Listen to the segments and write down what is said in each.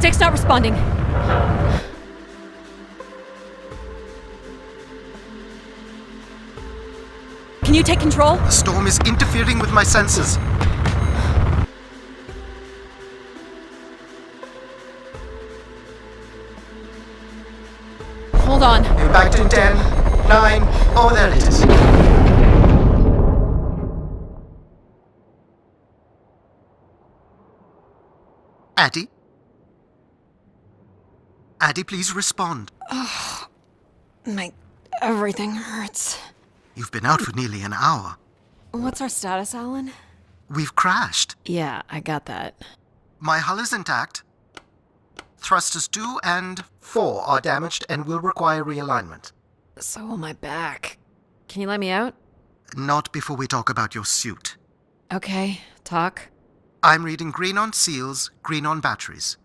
Stick's not responding. Can you take control? The storm is interfering with my senses. Hold on. Impact in 10, 9, oh, there it is. Addie? Addie, please respond. Everything hurts. You've been out for nearly an hour. What's our status, Alan? We've crashed. Yeah, I got that. My hull is intact. Thrusters 2 and 4 are damaged and will require realignment. So will my back. Can you let me out? Not before we talk about your suit. Okay, talk. I'm reading green on seals, green on batteries.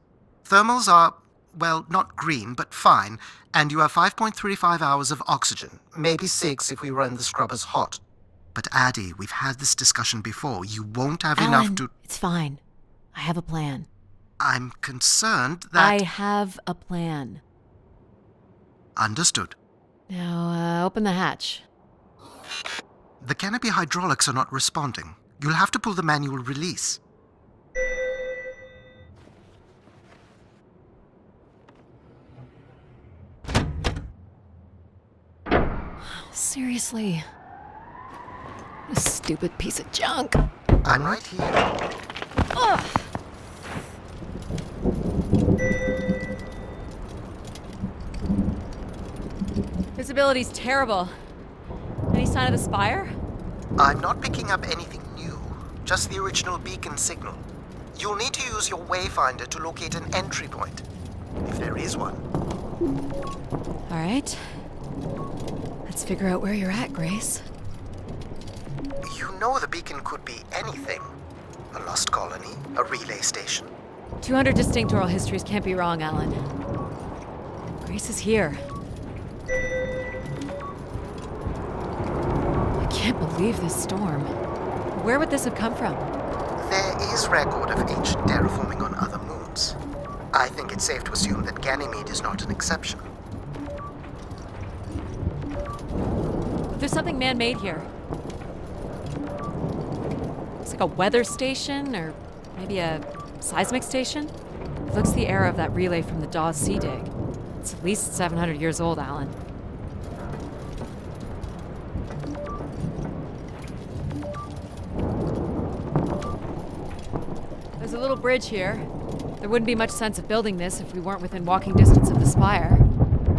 Thermals are, well, not green, but fine, and you have 5.35 hours of oxygen, maybe 6 if we run the scrubbers hot. But Addie, we've had this discussion before. You won't have enough to... It's fine. I have a plan. I'm concerned that... I have a plan. Understood. Now, open the hatch. The canopy hydraulics are not responding. You'll have to pull the manual release. Seriously. This stupid piece of junk. I'm right here. Ugh. Visibility's terrible. Any sign of the spire? I'm not picking up anything new, just the original beacon signal. You'll need to use your wayfinder to locate an entry point, if there is one. All right. Let's figure out where you're at, Grace. You know the beacon could be anything. A lost colony, a relay station. 200 distinct oral histories can't be wrong, Alan. Grace is here. I can't believe this storm. Where would this have come from? There is record of ancient terraforming on other moons. I think it's safe to assume that Ganymede is not an exception. There's something man-made here. It's like a weather station, or maybe a seismic station. It looks the era of that relay from the Dawes Sea Dig. It's at least 700 years old, Alan. There's a little bridge here. There wouldn't be much sense of building this if we weren't within walking distance of the spire.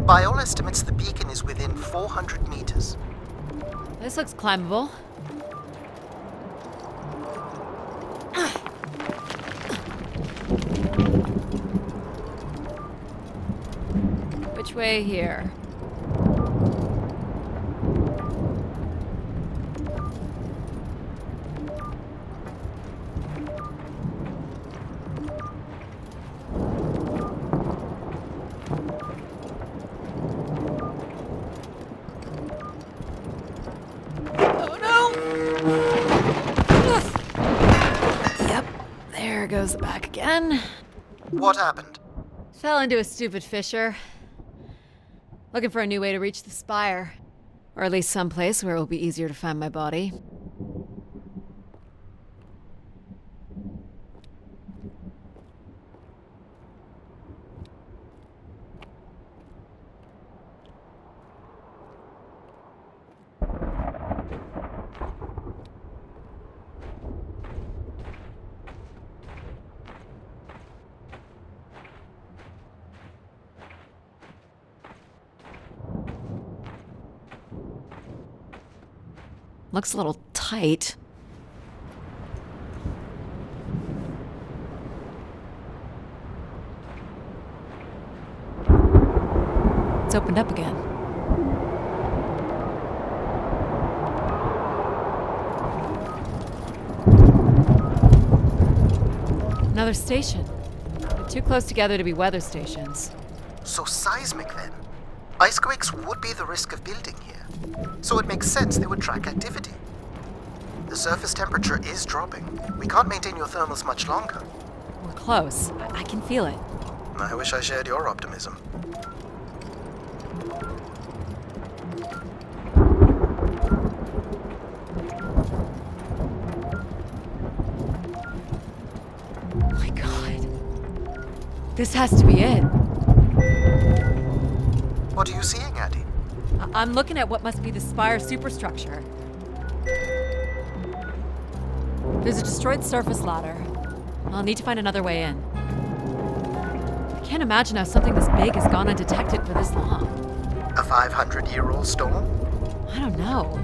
By all estimates, the beacon is within 400 meters. This looks climbable. Which way here? There goes the back again. What happened? Fell into a stupid fissure. Looking for a new way to reach the spire. Or at least someplace where it will be easier to find my body. Looks a little tight. It's opened up again. Another station. They're too close together to be weather stations. So seismic then. Icequakes would be the risk of building here. So it makes sense they would track activity. The surface temperature is dropping. We can't maintain your thermals much longer. We're close. I can feel it. I wish I shared your optimism. Oh my god. This has to be it. What are you seeing, Addie? I'm looking at what must be the Spire superstructure. There's a destroyed surface ladder. I'll need to find another way in. I can't imagine how something this big has gone undetected for this long. A 500-year-old storm? I don't know.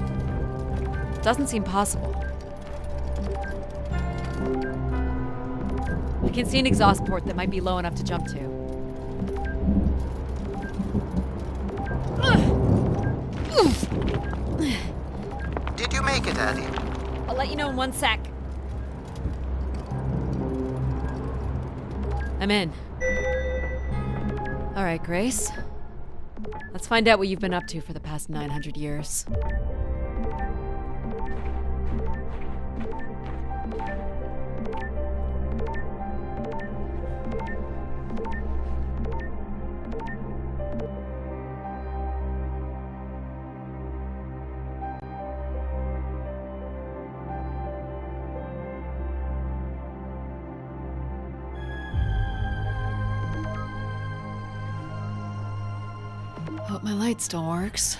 Doesn't seem possible. I can see an exhaust port that might be low enough to jump to. Did you make it, Addie? I'll let you know in 1 sec. I'm in. All right, Grace. Let's find out what you've been up to for the past 900 years. Hope my light still works.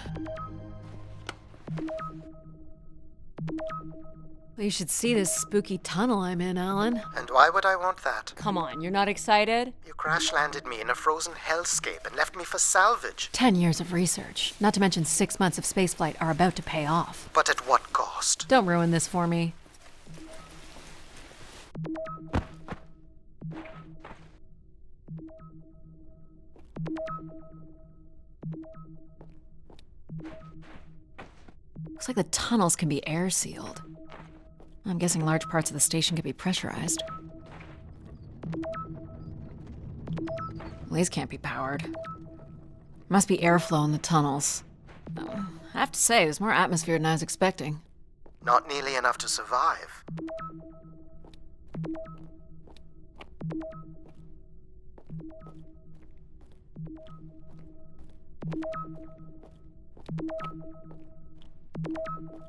Well, you should see this spooky tunnel I'm in, Alan. And why would I want that? Come on, you're not excited? You crash-landed me in a frozen hellscape and left me for salvage. 10 years of research, not to mention 6 months of spaceflight, are about to pay off. But at what cost? Don't ruin this for me. Looks like the tunnels can be air sealed. I'm guessing large parts of the station could be pressurized. These can't be powered. Must be airflow in the tunnels. I have to say, there's more atmosphere than I was expecting. Not nearly enough to survive.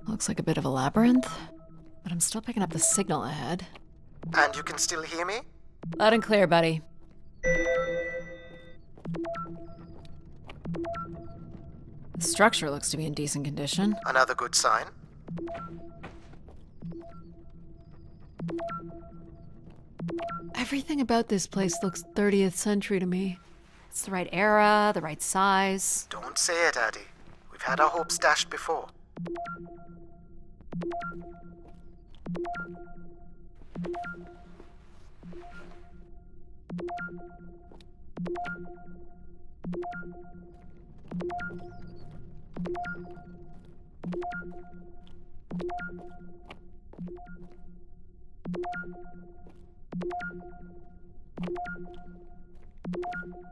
Looks like a bit of a labyrinth, but I'm still picking up the signal ahead. And you can still hear me? Loud and clear, buddy. The structure looks to be in decent condition. Another good sign. Everything about this place looks 30th century to me. It's the right era, the right size. Don't say it, Addie. We've had our hopes dashed before.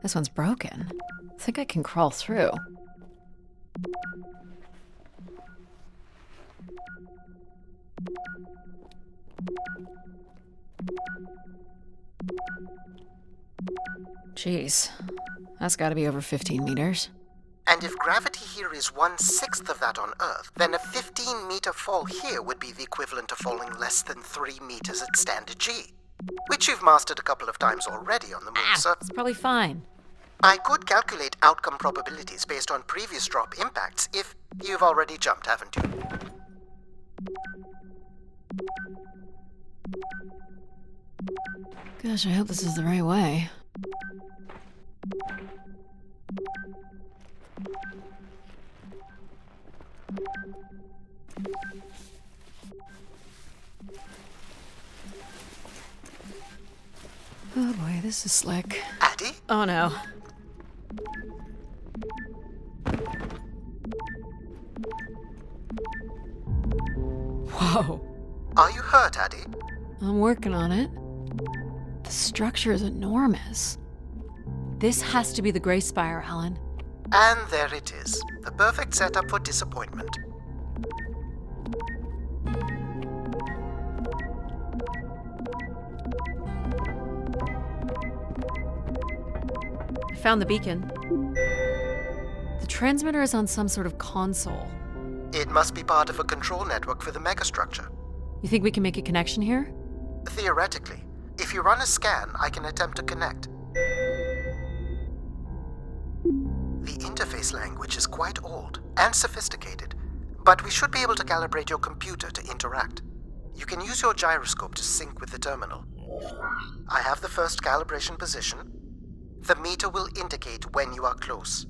This one's broken. I think I can crawl through. Jeez, that's gotta be over 15 meters. And if gravity here is 1/6 of that on Earth, then a 15-meter fall here would be the equivalent of falling less than 3 meters at standard G, which you've mastered a couple of times already on the moon, so It's probably fine. I could calculate outcome probabilities based on previous drop impacts if you've already jumped, haven't you? Gosh, I hope this is the right way. Oh boy, this is slick. Addie? Oh no. Whoa. Are you hurt, Addie? I'm working on it. The structure is enormous. This has to be the Grey Spire, Alan. And there it is. The perfect setup for disappointment. found the beacon. The transmitter is on some sort of console. It must be part of a control network for the megastructure. You think we can make a connection here? Theoretically. If you run a scan, I can attempt to connect. The interface language is quite old and sophisticated, but we should be able to calibrate your computer to interact. You can use your gyroscope to sync with the terminal. I have the first calibration position. The meter will indicate when you are close.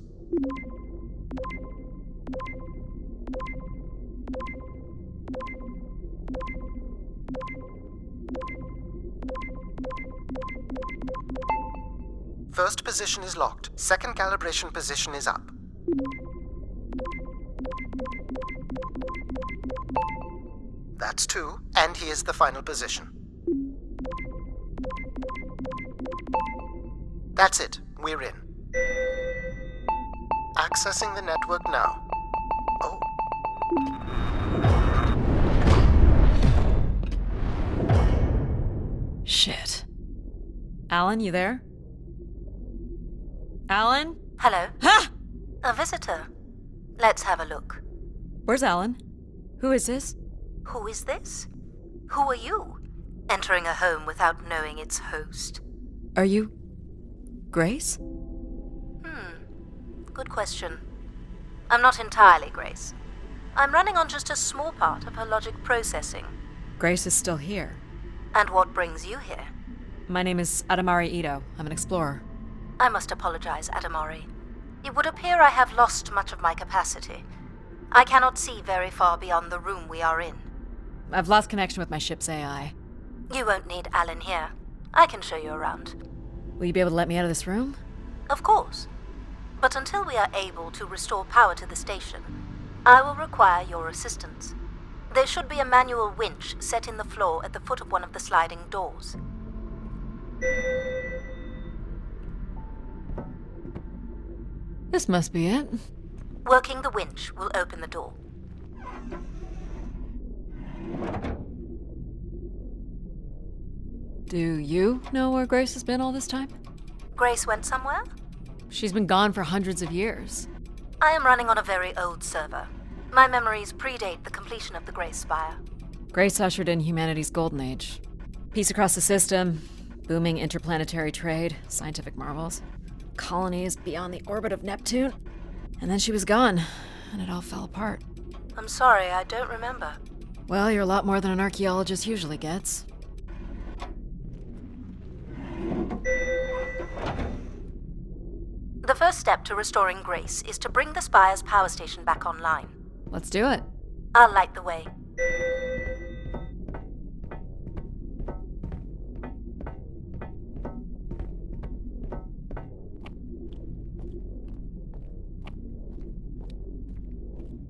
First position is locked. Second calibration position is up. That's 2, and here's the final position. That's it. We're in. Accessing the network now. Oh. Shit. Alan, you there? Alan? Hello? Ha! A visitor. Let's have a look. Where's Alan? Who is this? Who is this? Who are you? Entering a home without knowing its host. Are you... Grace? Good question. I'm not entirely Grace. I'm running on just a small part of her logic processing. Grace is still here. And what brings you here? My name is Adamari Ito. I'm an explorer. I must apologize, Adamari. It would appear I have lost much of my capacity. I cannot see very far beyond the room we are in. I've lost connection with my ship's AI. You won't need Alan here. I can show you around. Will you be able to let me out of this room? Of course. But until we are able to restore power to the station, I will require your assistance. There should be a manual winch set in the floor at the foot of one of the sliding doors. This must be it. Working the winch will open the door. Do you know where Grace has been all this time? Grace went somewhere? She's been gone for hundreds of years. I am running on a very old server. My memories predate the completion of the Grace Spire. Grace ushered in humanity's golden age. Peace across the system, booming interplanetary trade, scientific marvels, colonies beyond the orbit of Neptune. And then she was gone, and it all fell apart. I'm sorry, I don't remember. Well, you're a lot more than an archaeologist usually gets. The first step to restoring Grace is to bring the Spire's power station back online. Let's do it. I'll light the way.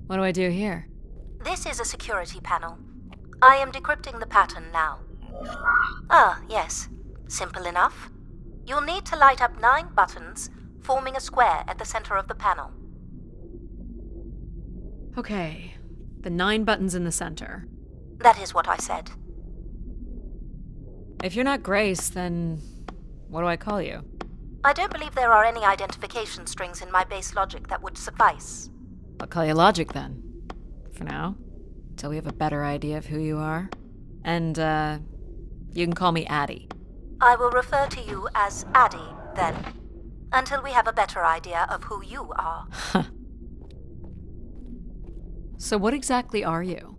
What do I do here? This is a security panel. I am decrypting the pattern now. Ah, yes. Simple enough. You'll need to light up 9 buttons, forming a square at the center of the panel. Okay, the 9 buttons in the center. That is what I said. If you're not Grace, then what do I call you? I don't believe there are any identification strings in my base logic that would suffice. I'll call you Logic then. For now. Till we have a better idea of who you are. And, you can call me Addie. I will refer to you as Addie, then. Until we have a better idea of who you are. So what exactly are you?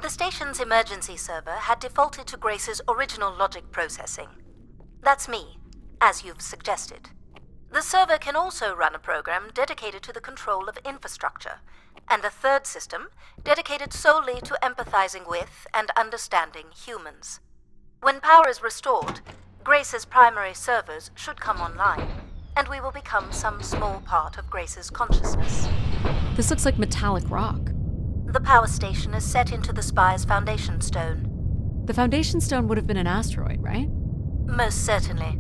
The station's emergency server had defaulted to Grace's original logic processing. That's me, as you've suggested. The server can also run a program dedicated to the control of infrastructure, and a third system dedicated solely to empathizing with and understanding humans. When power is restored, Grace's primary servers should come online, and we will become some small part of Grace's consciousness. This looks like metallic rock. The power station is set into the Spire's foundation stone. The foundation stone would have been an asteroid, right? Most certainly.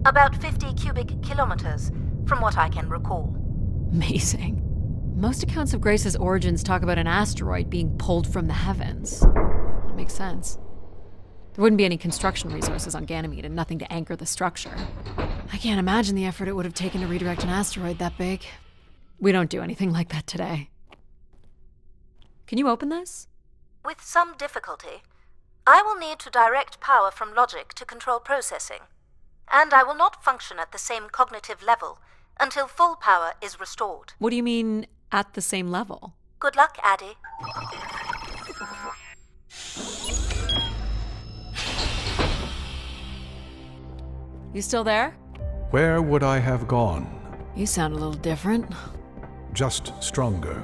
About 50 cubic kilometers, from what I can recall. Amazing. Most accounts of Grace's origins talk about an asteroid being pulled from the heavens. That makes sense. There wouldn't be any construction resources on Ganymede and nothing to anchor the structure. I can't imagine the effort it would have taken to redirect an asteroid that big. We don't do anything like that today. Can you open this? With some difficulty. I will need to direct power from logic to control processing. And I will not function at the same cognitive level until full power is restored. What do you mean, at the same level? Good luck, Addy. You still there? Where would I have gone? You sound a little different. Just stronger.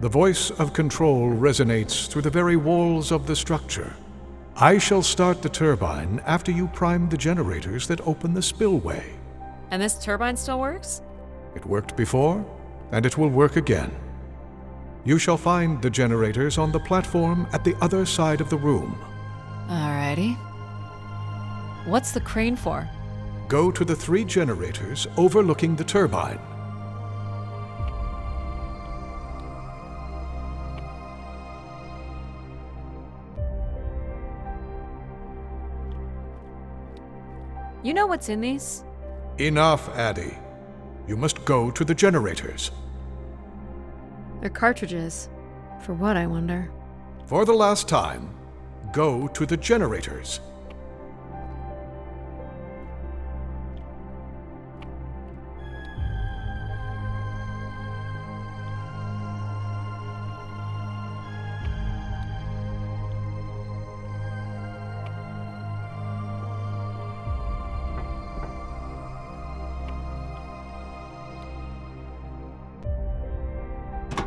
The voice of control resonates through the very walls of the structure. I shall start the turbine after you prime the generators that open the spillway. And this turbine still works? It worked before, and it will work again. You shall find the generators on the platform at the other side of the room. Alrighty. What's the crane for? Go to the 3 generators overlooking the turbine. You know what's in these? Enough, Addy. You must go to the generators. They're cartridges. For what, I wonder? For the last time, go to the generators.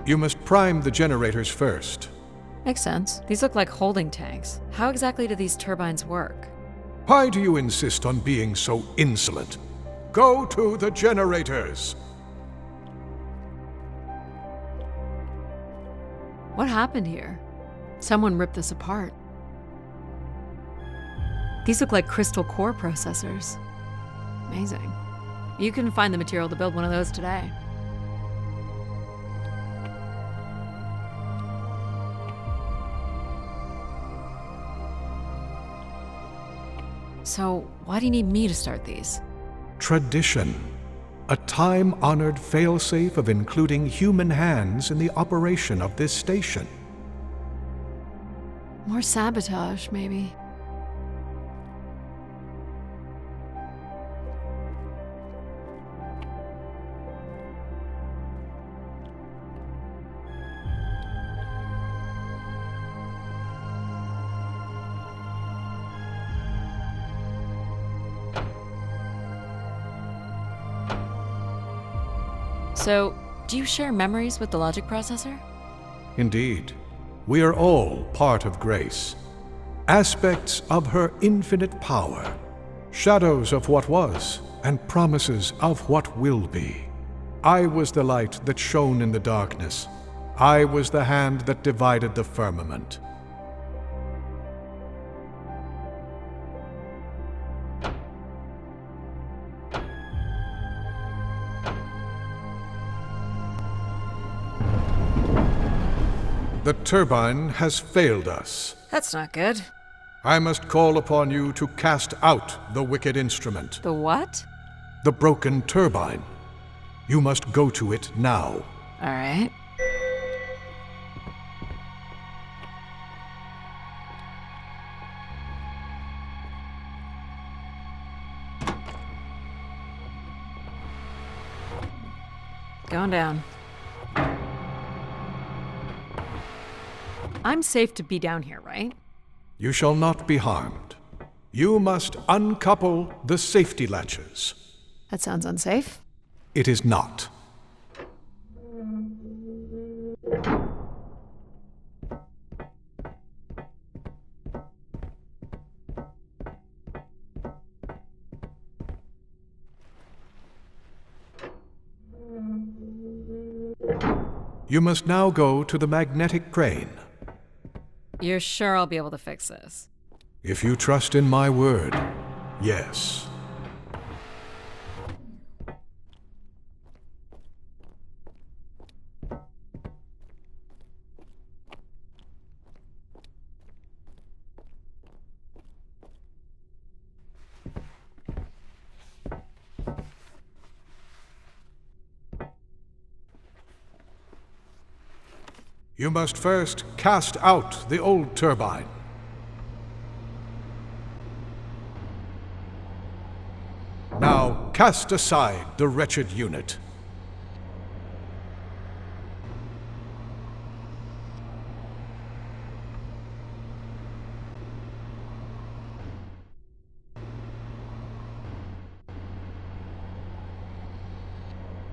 You must prime the generators first. Makes sense. These look like holding tanks. How exactly do these turbines work? Why do you insist on being so insolent? Go to the generators! What happened here? Someone ripped this apart. These look like crystal core processors. Amazing. You can find the material to build one of those today. So, why do you need me to start these? Tradition. A time-honored failsafe of including human hands in the operation of this station. More sabotage, maybe. So, do you share memories with the logic processor? Indeed. We are all part of Grace. Aspects of her infinite power. Shadows of what was, and promises of what will be. I was the light that shone in the darkness. I was the hand that divided the firmament. The turbine has failed us. That's not good. I must call upon you to cast out the wicked instrument, The what? the broken turbine. You must go to it now. Alright. Going down. I'm safe to be down here, right? You shall not be harmed. You must uncouple the safety latches. That sounds unsafe. It is not. You must now go to the magnetic crane. You're sure I'll be able to fix this? If you trust in my word, yes. You must first cast out the old turbine. Now cast aside the wretched unit.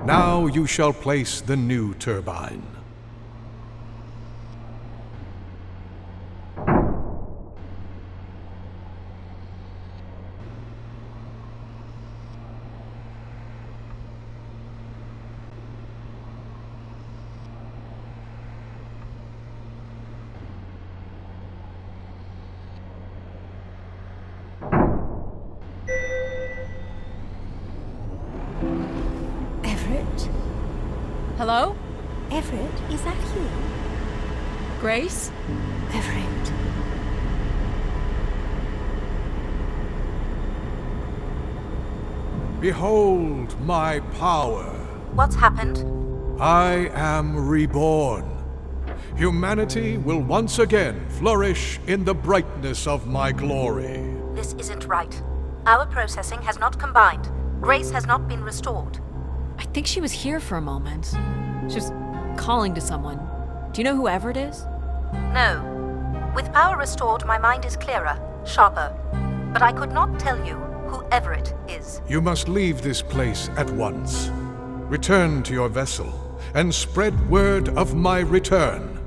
Now you shall place the new turbine. Everett? Hello? Everett, is that you? Grace? Everett. Behold my power. What's happened? I am reborn. Humanity will once again flourish in the brightness of my glory. This isn't right. Our processing has not combined. Grace has not been restored. I think she was here for a moment. She was calling to someone. Do you know who Everett is? No. With power restored, my mind is clearer, sharper. But I could not tell you who Everett is. You must leave this place at once. Return to your vessel and spread word of my return.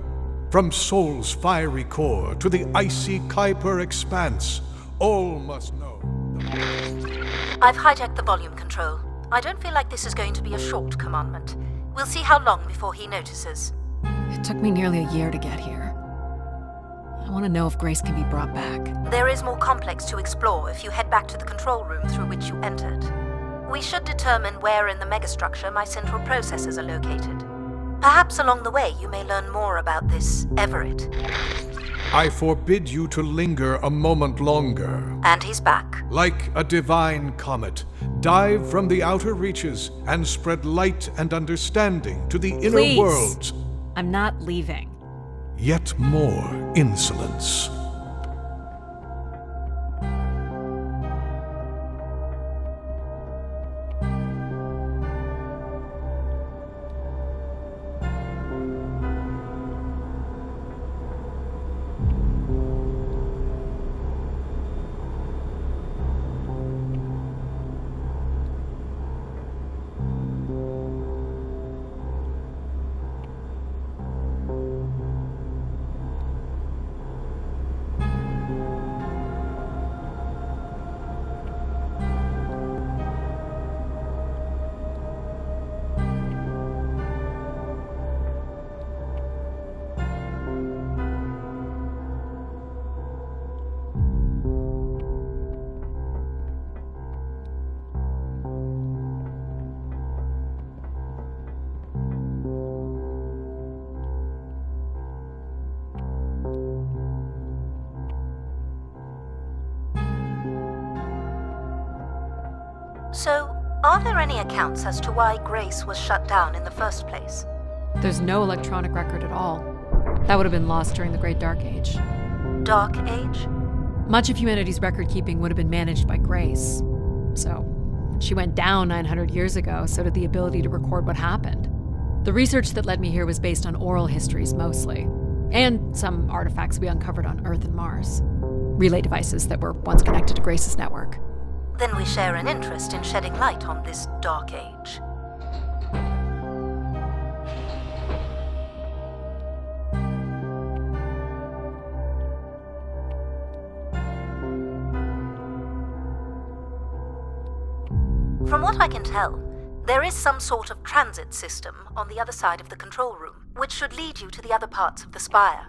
From Sol's fiery core to the icy Kuiper expanse, all must know. I've hijacked the volume control. I don't feel like this is going to be a short commandment. We'll see how long before he notices. It took me nearly a year to get here. I want to know if Grace can be brought back. There is more complex to explore if you head back to the control room through which you entered. We should determine where in the megastructure my central processors are located. Perhaps along the way you may learn more about this Everett. I forbid you to linger a moment longer. And he's back. Like a divine comet, dive from the outer reaches and spread light and understanding to the inner Please. worlds. I'm not leaving. Yet more insolence. So, are there any accounts as to why Grace was shut down in the first place? There's no electronic record at all. That would have been lost during the Great Dark Age. Dark Age? Much of humanity's record keeping would have been managed by Grace. So, when she went down 900 years ago, so did the ability to record what happened. The research that led me here was based on oral histories mostly, and some artifacts we uncovered on Earth and Mars. Relay devices that were once connected to Grace's network. Then we share an interest in shedding light on this Dark Age. From what I can tell, there is some sort of transit system on the other side of the control room, which should lead you to the other parts of the spire.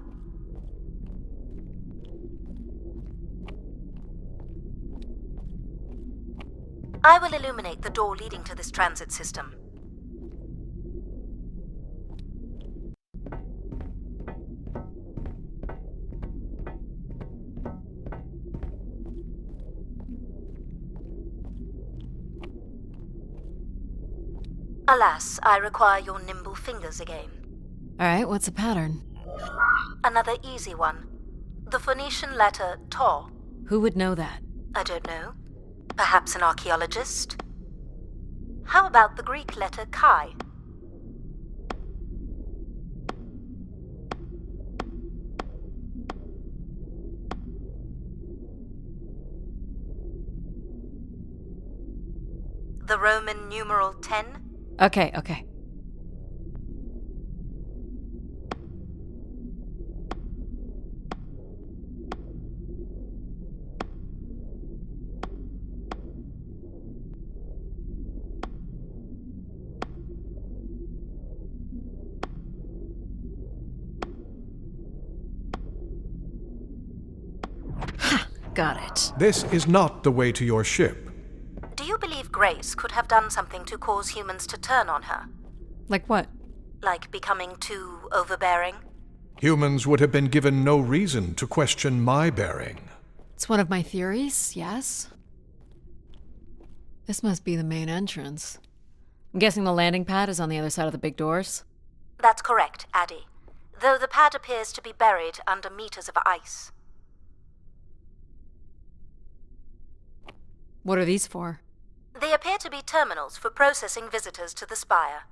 I will illuminate the door leading to this transit system. Alas, I require your nimble fingers again. Alright, what's the pattern? Another easy one. The Phoenician letter Taw. Who would know that? I don't know. Perhaps an archaeologist? How about the Greek letter Chi? The Roman numeral 10? Okay. Ha! Got it. This is not the way to your ship. Do you believe Grace could have done something to cause humans to turn on her? Like what? Like becoming too overbearing? Humans would have been given no reason to question my bearing. It's one of my theories, yes. This must be the main entrance. I'm guessing the landing pad is on the other side of the big doors? That's correct, Addie. Though the pad appears to be buried under meters of ice. What are these for? They appear to be terminals for processing visitors to the spire,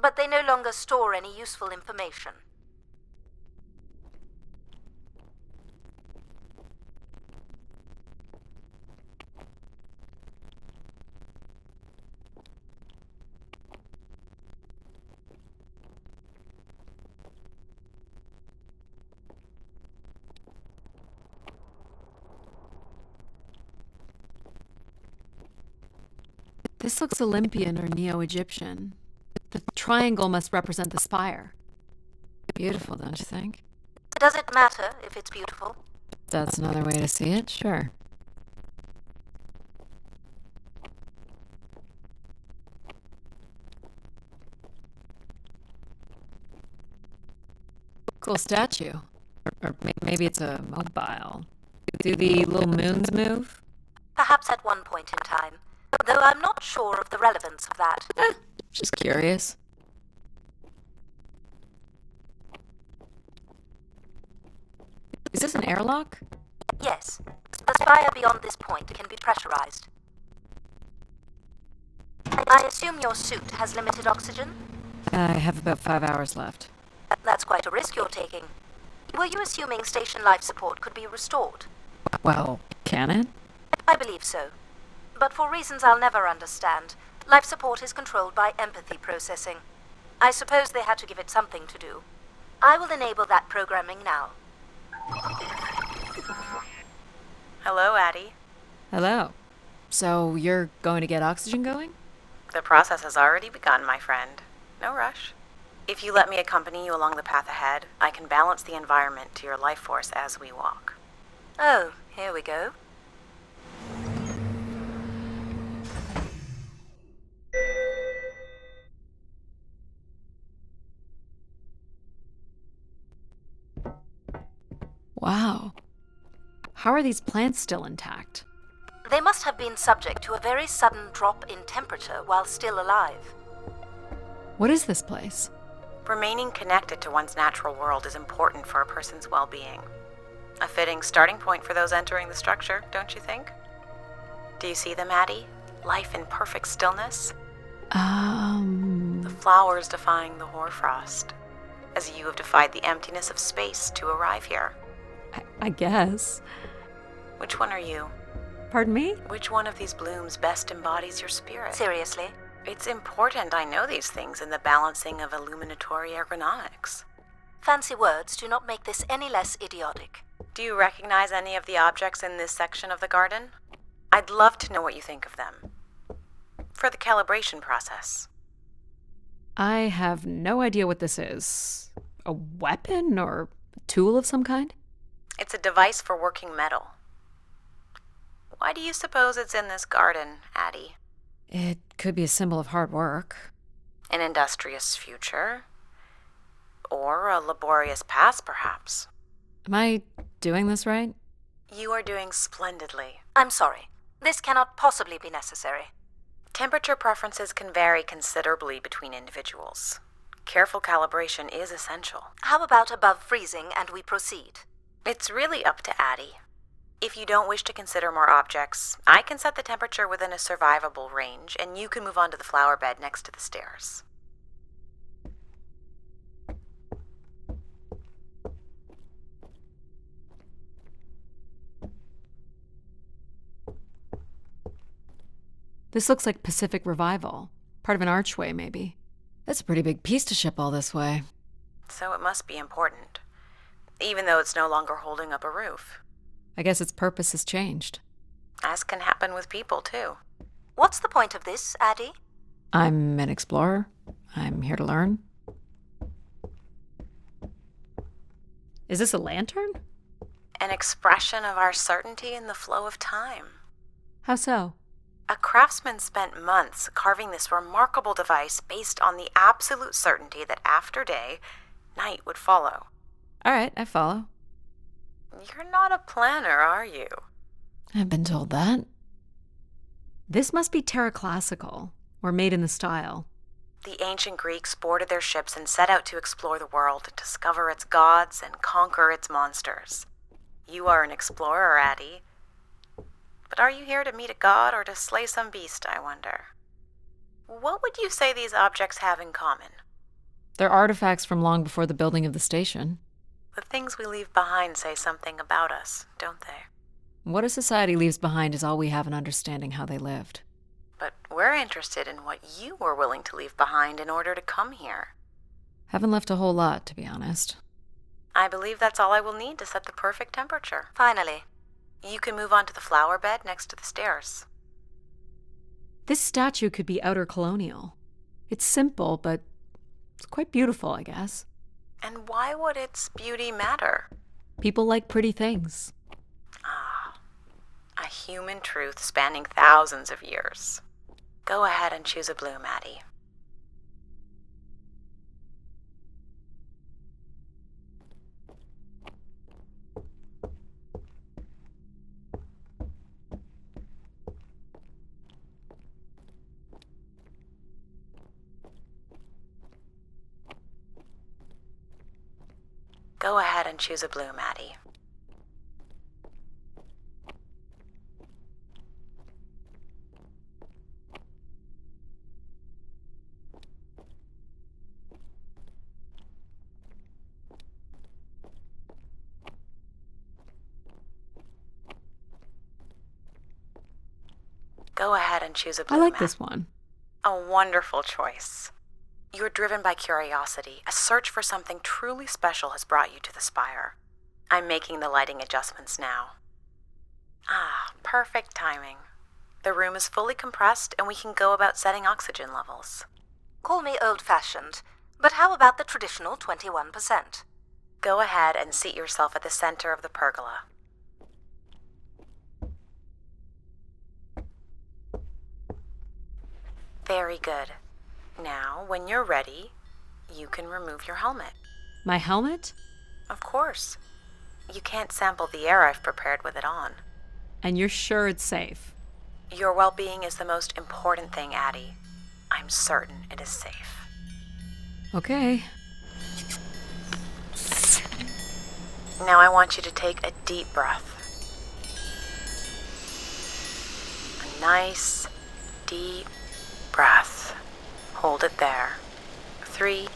but they no longer store any useful information. This looks Olympian or Neo-Egyptian. The triangle must represent the spire. Beautiful, don't you think? Does it matter if it's beautiful? That's another way to see it, sure. Cool statue. Or maybe it's a mobile. Do the little moons move? Perhaps at one point in time, though I'm not sure of the relevance of that. Just curious. Is this an airlock? Yes, the spire beyond this point can be pressurized. I assume your suit has limited oxygen? I have about 5 hours left. That's quite a risk you're taking. Were you assuming station life support could be restored? Well, can it? I believe so. But for reasons I'll never understand, life support is controlled by empathy processing. I suppose they had to give it something to do. I will enable that programming now. Hello, Addie. Hello. So you're going to get oxygen going? The process has already begun, my friend. No rush. If you let me accompany you along the path ahead, I can balance the environment to your life force as we walk. Oh, here we go. Wow. How are these plants still intact? They must have been subject to a very sudden drop in temperature while still alive. What is this place? Remaining connected to one's natural world is important for a person's well-being. A fitting starting point for those entering the structure, don't you think? Do you see them, Addie? Life in perfect stillness? The flowers defying the hoarfrost, as you have defied the emptiness of space to arrive here. I guess. Which one are you? Pardon me? Which one of these blooms best embodies your spirit? Seriously? It's important I know these things in the balancing of illuminatory ergonomics. Fancy words do not make this any less idiotic. Do you recognize any of the objects in this section of the garden? I'd love to know what you think of them. For the calibration process. I have no idea what this is. A weapon or a tool of some kind? It's a device for working metal. Why do you suppose it's in this garden, Addie? It could be a symbol of hard work. An industrious future? Or a laborious past, perhaps? Am I doing this right? You are doing splendidly. I'm sorry. This cannot possibly be necessary. Temperature preferences can vary considerably between individuals. Careful calibration is essential. How about above freezing and we proceed? It's really up to Addie. If you don't wish to consider more objects, I can set the temperature within a survivable range, and you can move on to the flower bed next to the stairs. This looks like Pacific Revival. Part of an archway, maybe. That's a pretty big piece to ship all this way. So it must be important, even though it's no longer holding up a roof. I guess its purpose has changed. As can happen with people, too. What's the point of this, Addie? I'm an explorer. I'm here to learn. Is this a lantern? An expression of our certainty in the flow of time. How so? A craftsman spent months carving this remarkable device based on the absolute certainty that after day, night would follow. All right, I follow. You're not a planner, are you? I've been told that. This must be Terra Classical, or made in the style. The ancient Greeks boarded their ships and set out to explore the world, discover its gods, and conquer its monsters. You are an explorer, Addie. But are you here to meet a god or to slay some beast, I wonder? What would you say these objects have in common? They're artifacts from long before the building of the station. The things we leave behind say something about us, don't they? What a society leaves behind is all we have in understanding how they lived. But we're interested in what you were willing to leave behind in order to come here. Haven't left a whole lot, to be honest. I believe that's all I will need to set the perfect temperature. Finally. You can move on to the flower bed next to the stairs. This statue could be outer colonial. It's simple, but it's quite beautiful, I guess. And why would its beauty matter? People like pretty things. Ah, a human truth spanning thousands of years. Go ahead and choose a blue, Maddie. Go ahead and choose a blue, Maddie. Go ahead and choose a blue, I like Maddie. this one. A wonderful choice. You're driven by curiosity. A search for something truly special has brought you to the spire. I'm making the lighting adjustments now. Ah, perfect timing. The room is fully compressed and we can go about setting oxygen levels. Call me old-fashioned, but how about the traditional 21%? Go ahead and seat yourself at the center of the pergola. Very good. Now, when you're ready, you can remove your helmet. My helmet? Of course. You can't sample the air I've prepared with it on. And you're sure it's safe? Your well-being is the most important thing, Addie. I'm certain it is safe. Okay. Now I want you to take a deep breath. A nice, deep breath. Hold it there. 3,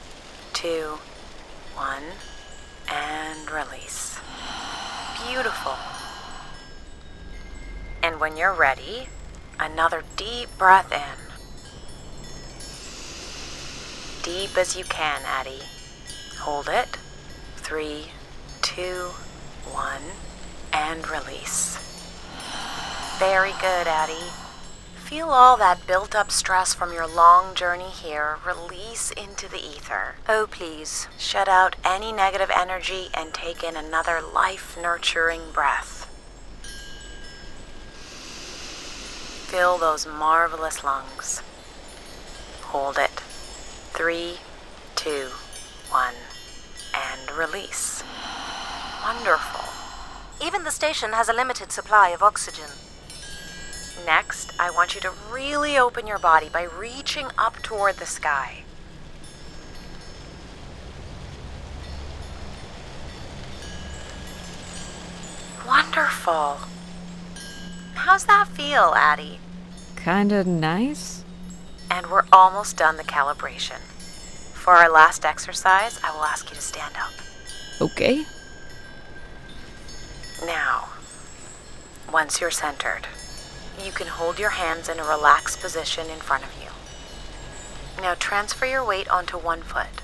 2, 1, and release. Beautiful. And when you're ready, another deep breath in. Deep as you can, Addie. Hold it. 3, 2, 1, and release. Very good, Addie. Feel all that built-up stress from your long journey here release into the ether. Oh, please. Shut out any negative energy and take in another life-nurturing breath. Fill those marvelous lungs. Hold it. 3, 2, 1, and release. Wonderful. Even the station has a limited supply of oxygen. Next, I want you to really open your body by reaching up toward the sky. Wonderful. How's that feel, Addie? Kinda nice? And we're almost done the calibration. For our last exercise, I will ask you to stand up. Okay. Now, once you're centered, you can hold your hands in a relaxed position in front of you. Now transfer your weight onto one foot.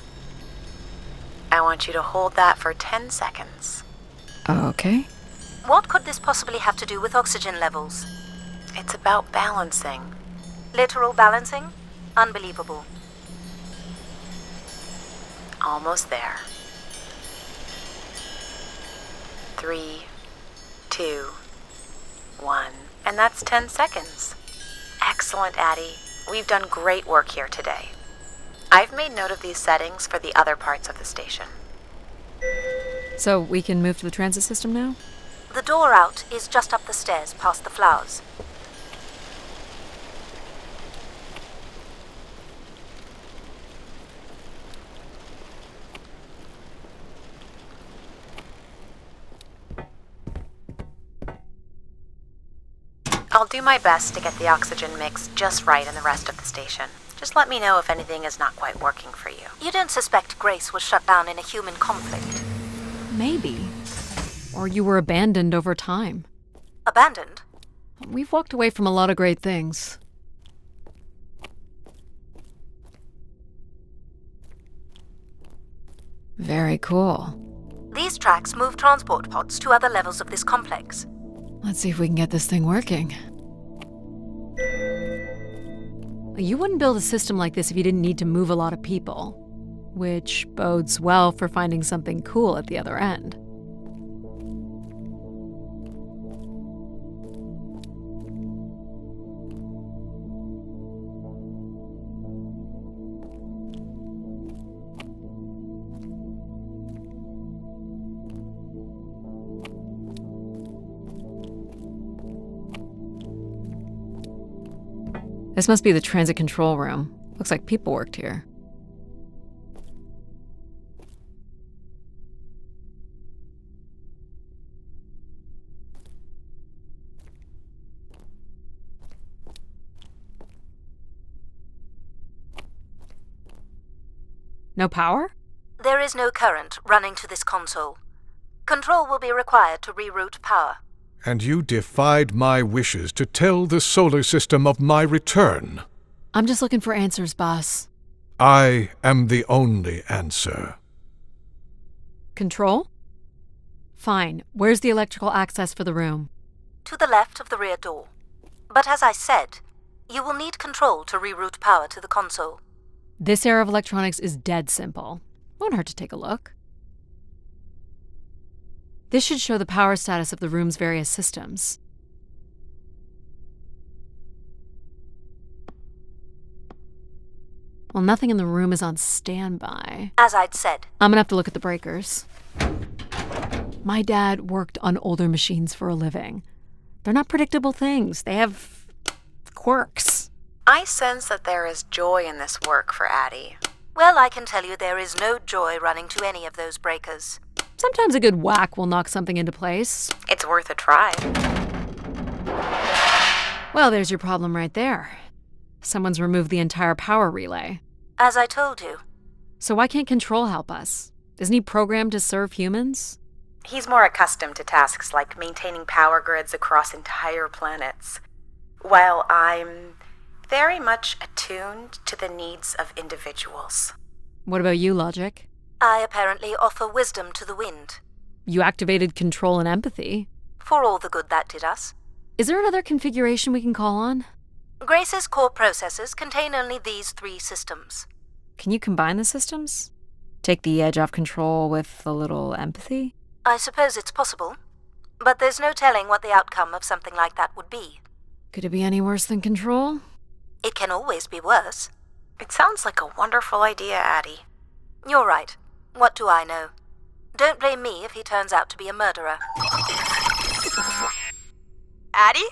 I want you to hold that for 10 seconds. Okay. What could this possibly have to do with oxygen levels? It's about balancing. Literal balancing? Unbelievable. Almost there. 3, 2, 1. And that's 10 seconds. Excellent, Addie. We've done great work here today. I've made note of these settings for the other parts of the station. So we can move to the transit system now? The door out is just up the stairs past the flowers. I'll do my best to get the oxygen mix just right in the rest of the station. Just let me know if anything is not quite working for you. You don't suspect Grace was shut down in a human conflict? Maybe. Or you were abandoned over time. Abandoned? We've walked away from a lot of great things. Very cool. These tracks move transport pods to other levels of this complex. Let's see if we can get this thing working. You wouldn't build a system like this if you didn't need to move a lot of people, which bodes well for finding something cool at the other end. This must be the transit control room. Looks like people worked here. No power? There is no current running to this console. Control will be required to reroute power. And you defied my wishes to tell the solar system of my return. I'm just looking for answers, boss. I am the only answer. Control? Fine. Where's the electrical access for the room? To the left of the rear door. But as I said, you will need control to reroute power to the console. This era of electronics is dead simple. Won't hurt to take a look. This should show the power status of the room's various systems. Well, nothing in the room is on standby. As I'd said. I'm gonna have to look at the breakers. My dad worked on older machines for a living. They're not predictable things. They have quirks. I sense that there is joy in this work for Addie. Well, I can tell you there is no joy running to any of those breakers. Sometimes a good whack will knock something into place. It's worth a try. Well, there's your problem right there. Someone's removed the entire power relay. As I told you. So why can't Control help us? Isn't he programmed to serve humans? He's more accustomed to tasks like maintaining power grids across entire planets, while I'm very much attuned to the needs of individuals. What about you, Logic? I apparently offer wisdom to the wind. You activated Control and Empathy. For all the good that did us. Is there another configuration we can call on? Grace's core processors contain only these 3 systems. Can you combine the systems? Take the edge off Control with a little Empathy? I suppose it's possible. But there's no telling what the outcome of something like that would be. Could it be any worse than Control? It can always be worse. It sounds like a wonderful idea, Addie. You're right. What do I know? Don't blame me if he turns out to be a murderer. Addie?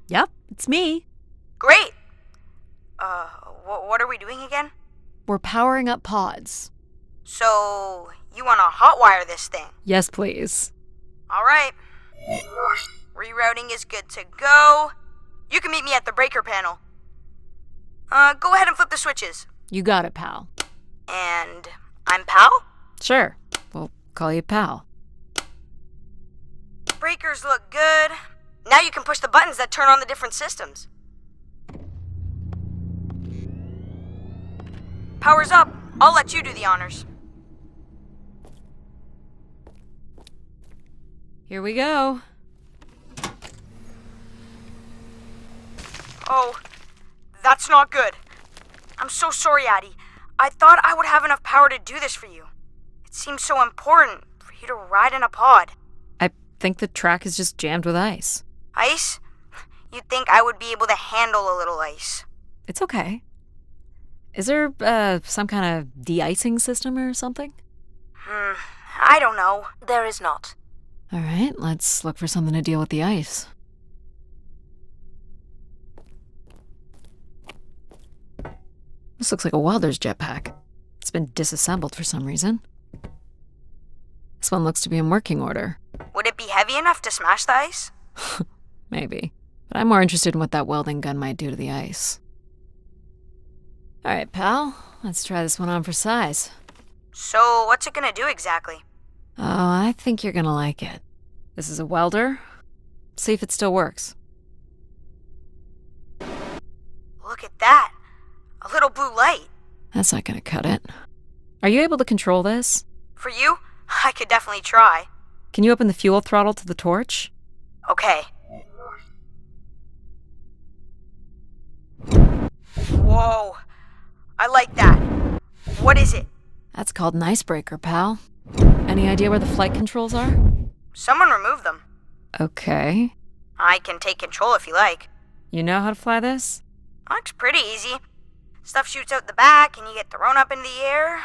Yep, it's me. Great! What are we doing again? We're powering up pods. So, you want to hotwire this thing? Yes, please. Alright. Rerouting is good to go. You can meet me at the breaker panel. Go ahead and flip the switches. You got it, pal. And I'm Pal? Sure. We'll call you pal. Breakers look good. Now you can push the buttons that turn on the different systems. Power's up. I'll let you do the honors. Here we go. Oh, that's not good. I'm so sorry, Addie. I thought I would have enough power to do this for you. It seems so important for you to ride in a pod. I think the track is just jammed with ice. Ice? You'd think I would be able to handle a little ice. It's okay. Is there, some kind of de-icing system or something? I don't know. There is not. All right, let's look for something to deal with the ice. This looks like a welder's jetpack. It's been disassembled for some reason. This one looks to be in working order. Would it be heavy enough to smash the ice? Maybe. But I'm more interested in what that welding gun might do to the ice. All right, pal. Let's try this one on for size. So, what's it gonna do exactly? Oh, I think you're gonna like it. This is a welder. See if it still works. Look at that. A little blue light. That's not gonna cut it. Are you able to control this? For you, I could definitely try. Can you open the fuel throttle to the torch? Okay. Whoa. I like that. What is it? That's called an icebreaker, pal. Any idea where the flight controls are? Someone removed them. Okay. I can take control if you like. You know how to fly this? Looks pretty easy. Stuff shoots out the back and you get thrown up in the air.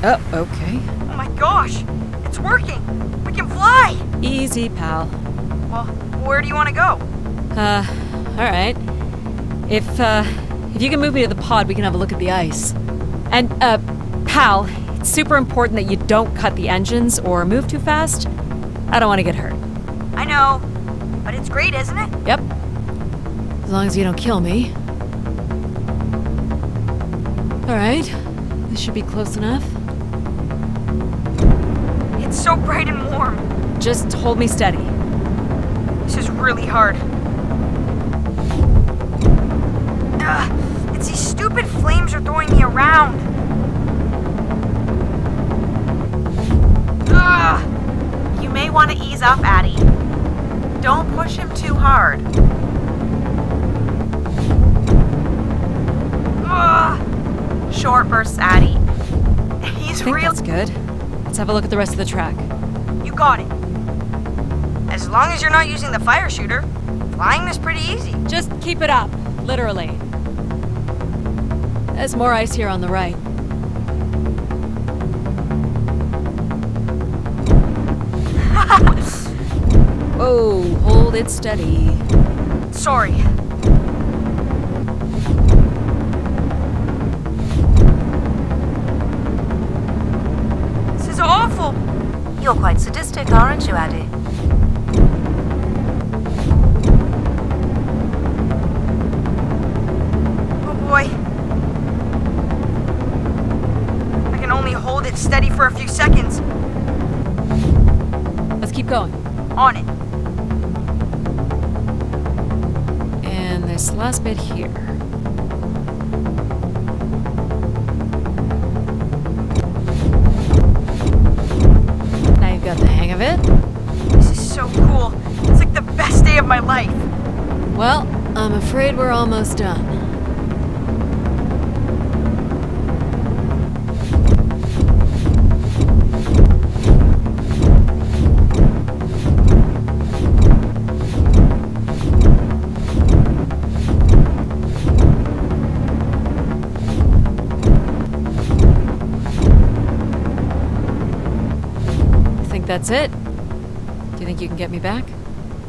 Oh, okay. Oh my gosh! It's working! We can fly! Easy, pal. Well, where do you want to go? Alright. If you can move me to the pod, we can have a look at the ice. And, pal, it's super important that you don't cut the engines or move too fast. I don't want to get hurt. I know, but it's great, isn't it? Yep. As long as you don't kill me. Alright. This should be close enough. It's so bright and warm. Just hold me steady. This is really hard. It's these stupid flames are throwing me around. You may want to ease up, Addie. Don't push him too hard. Short bursts, Addie. He's I think real. that's good. Let's have a look at the rest of the track. You got it. As long as you're not using the fire shooter, flying is pretty easy. Just keep it up. Literally. There's more ice here on the right. Whoa, hold it steady. Sorry. This is awful. You're quite sadistic, aren't you, Addie? Oh boy. I can only hold it steady for a few seconds. Let's keep going. On it. And this last bit here. Now you've got the hang of it. This is so cool. It's like the best day of my life. Well, I'm afraid we're almost done. That's it? Do you think you can get me back?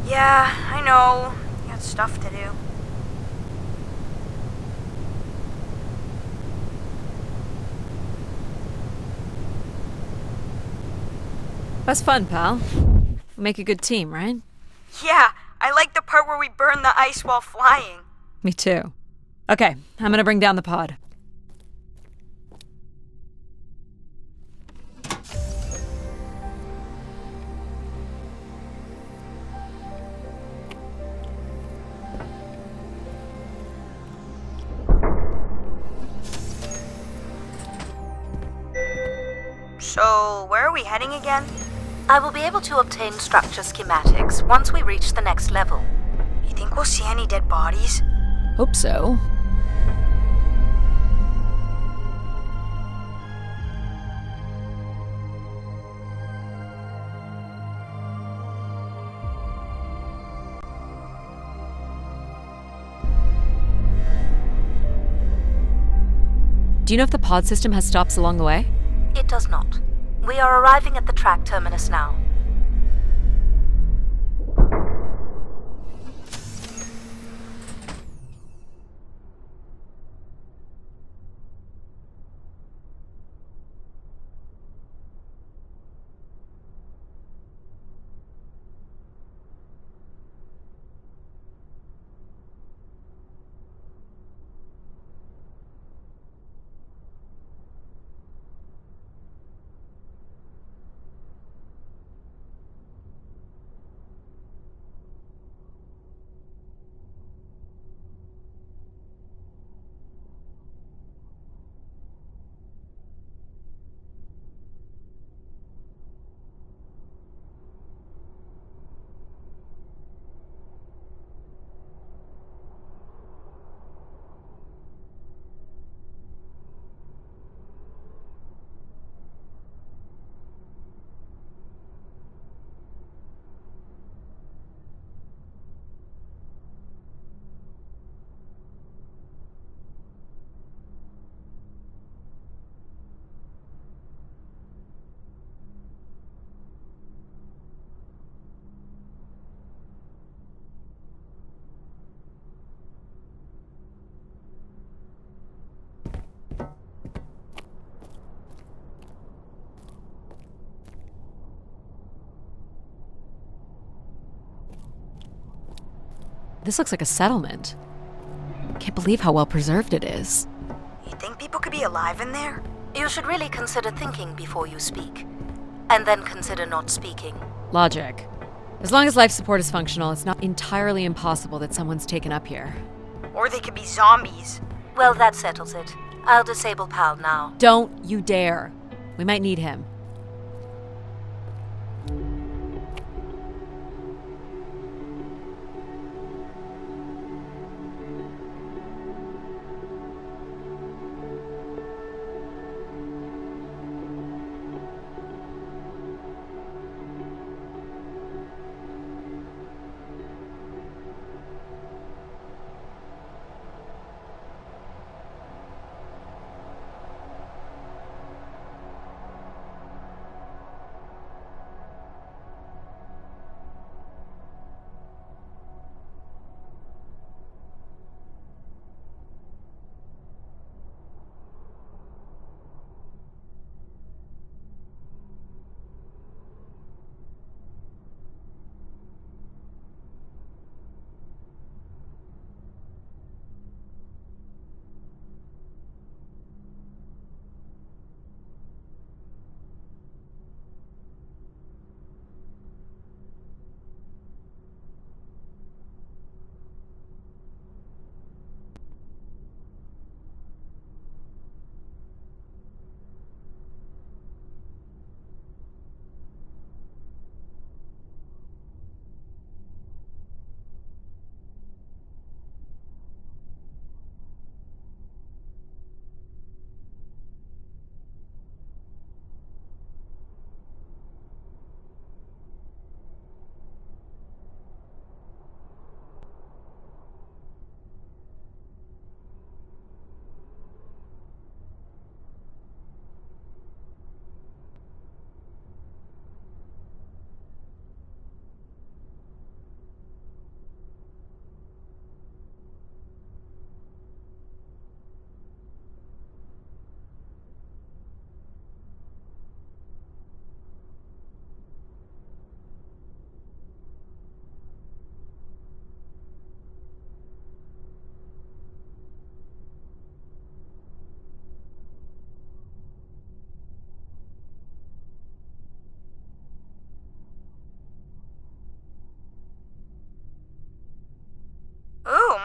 Yeah, I know. You got stuff to do. That's fun, pal. We make a good team, right? Yeah, I like the part where we burn the ice while flying. Me too. Okay, I'm gonna bring down the pod. So, where are we heading again? I will be able to obtain structure schematics once we reach the next level. You think we'll see any dead bodies? Hope so. Do you know if the pod system has stops along the way? It does not. We are arriving at the track terminus now. This looks like a settlement. Can't believe how well preserved it is. You think people could be alive in there? You should really consider thinking before you speak. And then consider not speaking. Logic. As long as life support is functional, it's not entirely impossible that someone's taken up here. Or they could be zombies. Well, that settles it. I'll disable PAL now. Don't you dare. We might need him.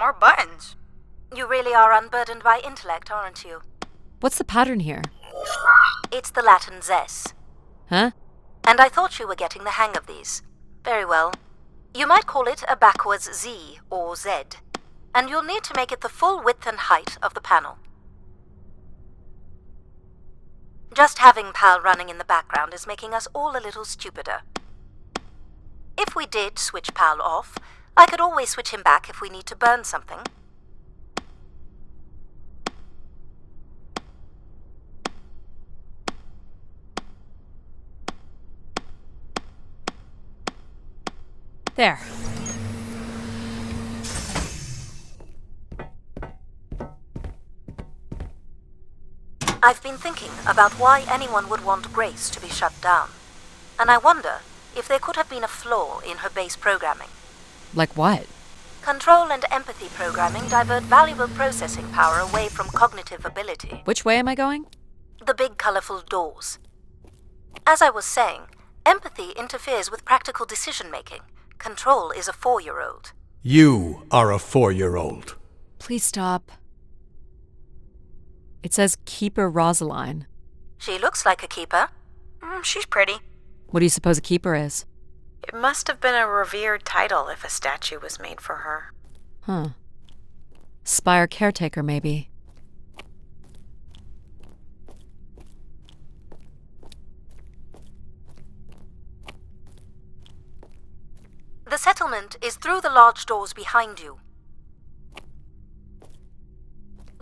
more buttons. You really are unburdened by intellect, aren't you? What's the pattern here? It's the Latin zes. Huh? And I thought you were getting the hang of these. Very well. You might call it a backwards Z or Z. And you'll need to make it the full width and height of the panel. Just having PAL running in the background is making us all a little stupider. If we did switch PAL off, I could always switch him back if we need to burn something. There. I've been thinking about why anyone would want Grace to be shut down. And I wonder if there could have been a flaw in her base programming. Like what? Control and empathy programming divert valuable processing power away from cognitive ability. Which way am I going? The big colorful doors. As I was saying, empathy interferes with practical decision-making. Control is a 4-year-old. You are a 4-year-old. Please stop. It says Keeper Rosaline. She looks like a keeper. She's pretty. What do you suppose a keeper is? It must have been a revered title if a statue was made for her. Huh. Spire caretaker, maybe. The settlement is through the large doors behind you.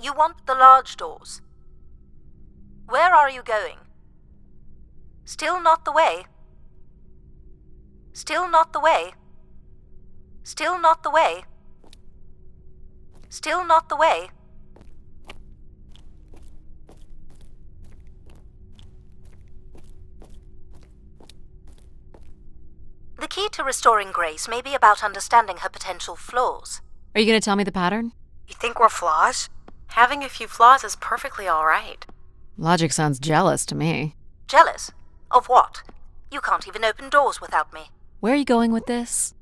You want the large doors. Where are you going? Still not the way. Still not the way. Still not the way. Still not the way. The key to restoring Grace may be about understanding her potential flaws. Are you going to tell me the pattern? You think we're flaws? Having a few flaws is perfectly all right. Logic sounds jealous to me. Jealous? Of what? You can't even open doors without me. Where are you going with this?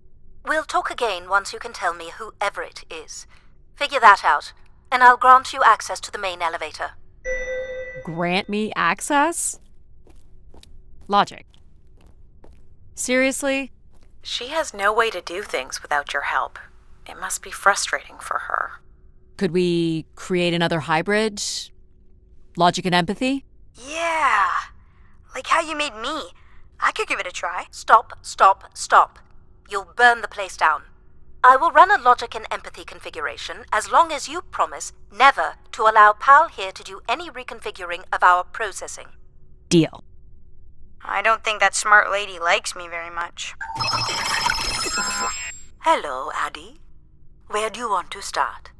We'll talk again once you can tell me who Everett is. Figure that out, and I'll grant you access to the main elevator. Grant me access? Logic. Seriously? She has no way to do things without your help. It must be frustrating for her. Could we create another hybrid? Logic and empathy? Yeah. Like how you made me. I could give it a try. Stop, stop, stop. You'll burn the place down. I will run a logic and empathy configuration as long as you promise never to allow PAL here to do any reconfiguring of our processing. Deal. I don't think that smart lady likes me very much. Hello, Addie. Where do you want to start?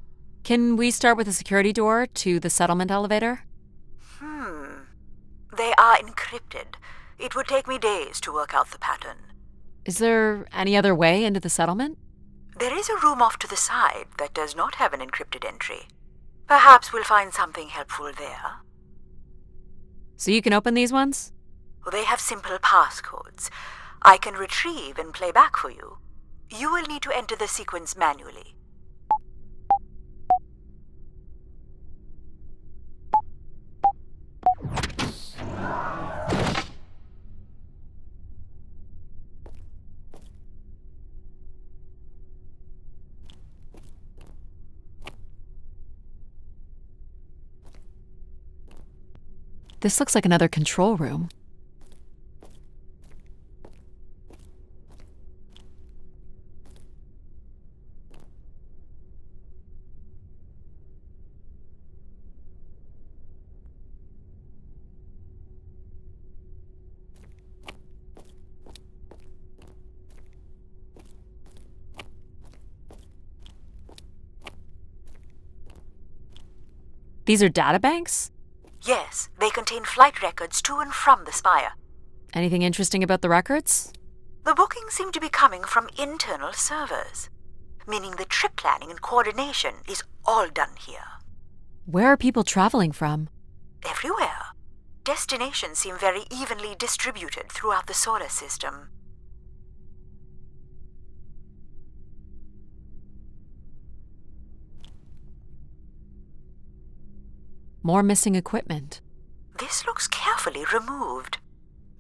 Can we start with the security door to the settlement elevator? They are encrypted. It would take me days to work out the pattern. Is there any other way into the settlement? There is a room off to the side that does not have an encrypted entry. Perhaps we'll find something helpful there. So you can open these ones? They have simple passcodes. I can retrieve and play back for you. You will need to enter the sequence manually. This looks like another control room. These are databanks? Yes, they contain flight records to and from the Spire. Anything interesting about the records? The bookings seem to be coming from internal servers, meaning the trip planning and coordination is all done here. Where are people traveling from? Everywhere. Destinations seem very evenly distributed throughout the solar system. More missing equipment. This looks carefully removed.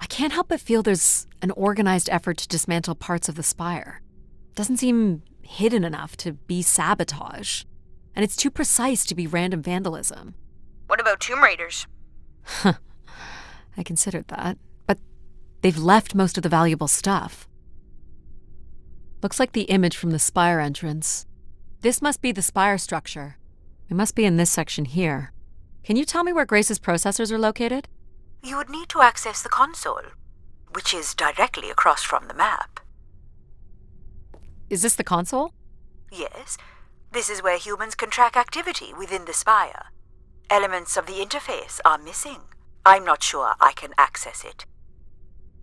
I can't help but feel there's an organized effort to dismantle parts of the spire. Doesn't seem hidden enough to be sabotage. And it's too precise to be random vandalism. What about Tomb Raiders? I considered that, but they've left most of the valuable stuff. Looks like the image from the spire entrance. This must be the spire structure. We must be in this section here. Can you tell me where Grace's processors are located? You would need to access the console, which is directly across from the map. Is this the console? Yes, this is where humans can track activity within the spire. Elements of the interface are missing. I'm not sure I can access it.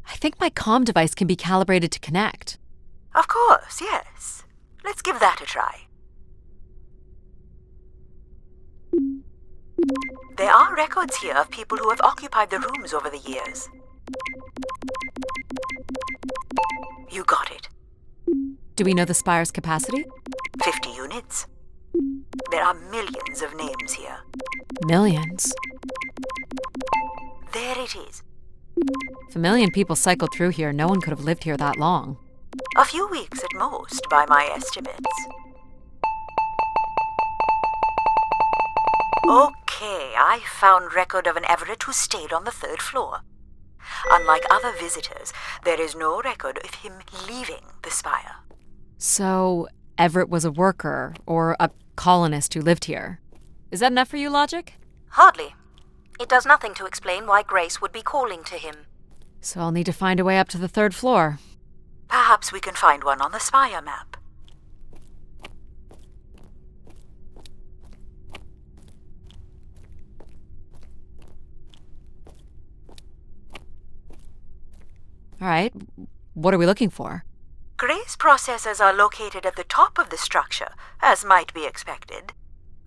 I think my comm device can be calibrated to connect. Of course, yes. Let's give that a try. There are records here of people who have occupied the rooms over the years. You got it. Do we know the spire's capacity? 50 units. There are millions of names here. Millions. There it is. If a million people cycled through here, no one could have lived here that long. A few weeks at most, by my estimates. Okay, I found record of an Everett who stayed on the 3rd floor. Unlike other visitors, there is no record of him leaving the spire. So, Everett was a worker, or a colonist who lived here. Is that enough for you, Logic? Hardly. It does nothing to explain why Grace would be calling to him. So I'll need to find a way up to the 3rd floor. Perhaps we can find one on the spire map. All right, what are we looking for? Grace processors are located at the top of the structure, as might be expected.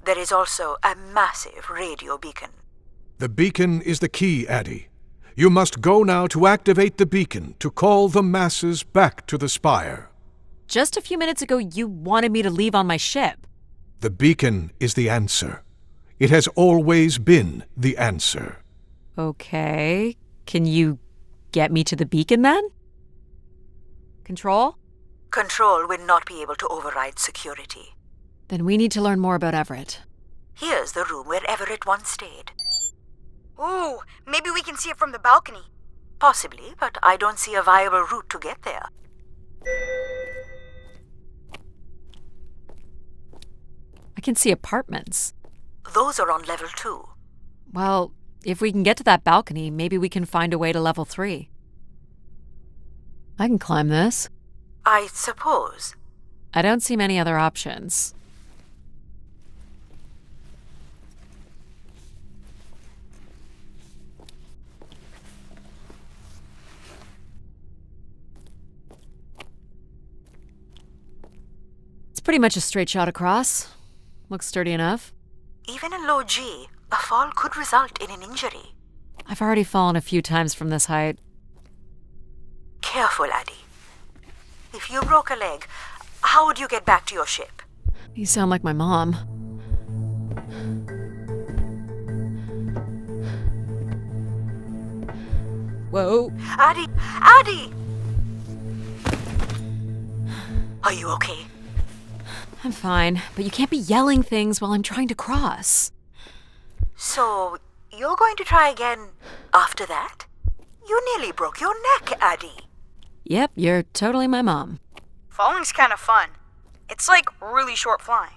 There is also a massive radio beacon. The beacon is the key, Addie. You must go now to activate the beacon to call the masses back to the spire. Just a few minutes ago, you wanted me to leave on my ship. The beacon is the answer. It has always been the answer. Okay, can you get me to the beacon then? Control? Control will not be able to override security. Then we need to learn more about Everett. Here's the room where Everett once stayed. Ooh, maybe we can see it from the balcony. Possibly, but I don't see a viable route to get there. I can see apartments. Those are on level 2. Well, if we can get to that balcony, maybe we can find a way to level 3. I can climb this. I suppose. I don't see many other options. It's pretty much a straight shot across. Looks sturdy enough. Even in low G, a fall could result in an injury. I've already fallen a few times from this height. Careful, Addie. If you broke a leg, how would you get back to your ship? You sound like my mom. Whoa. Addie! Addie! Are you okay? I'm fine, but you can't be yelling things while I'm trying to cross. So, you're going to try again after that? You nearly broke your neck, Addie. Yep, you're totally my mom. Falling's kind of fun. It's like really short flying.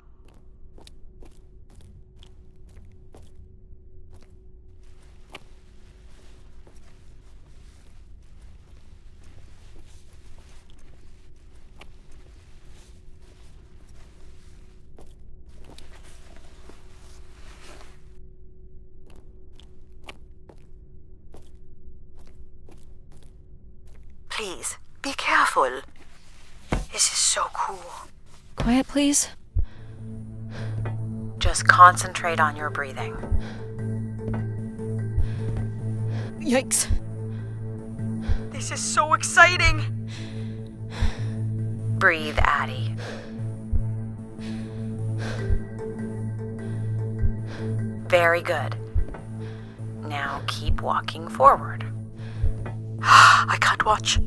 Please, be careful. This is so cool. Quiet, please. Just concentrate on your breathing. Yikes. This is so exciting. Breathe, Addie. Very good. Now keep walking forward. I can't watch.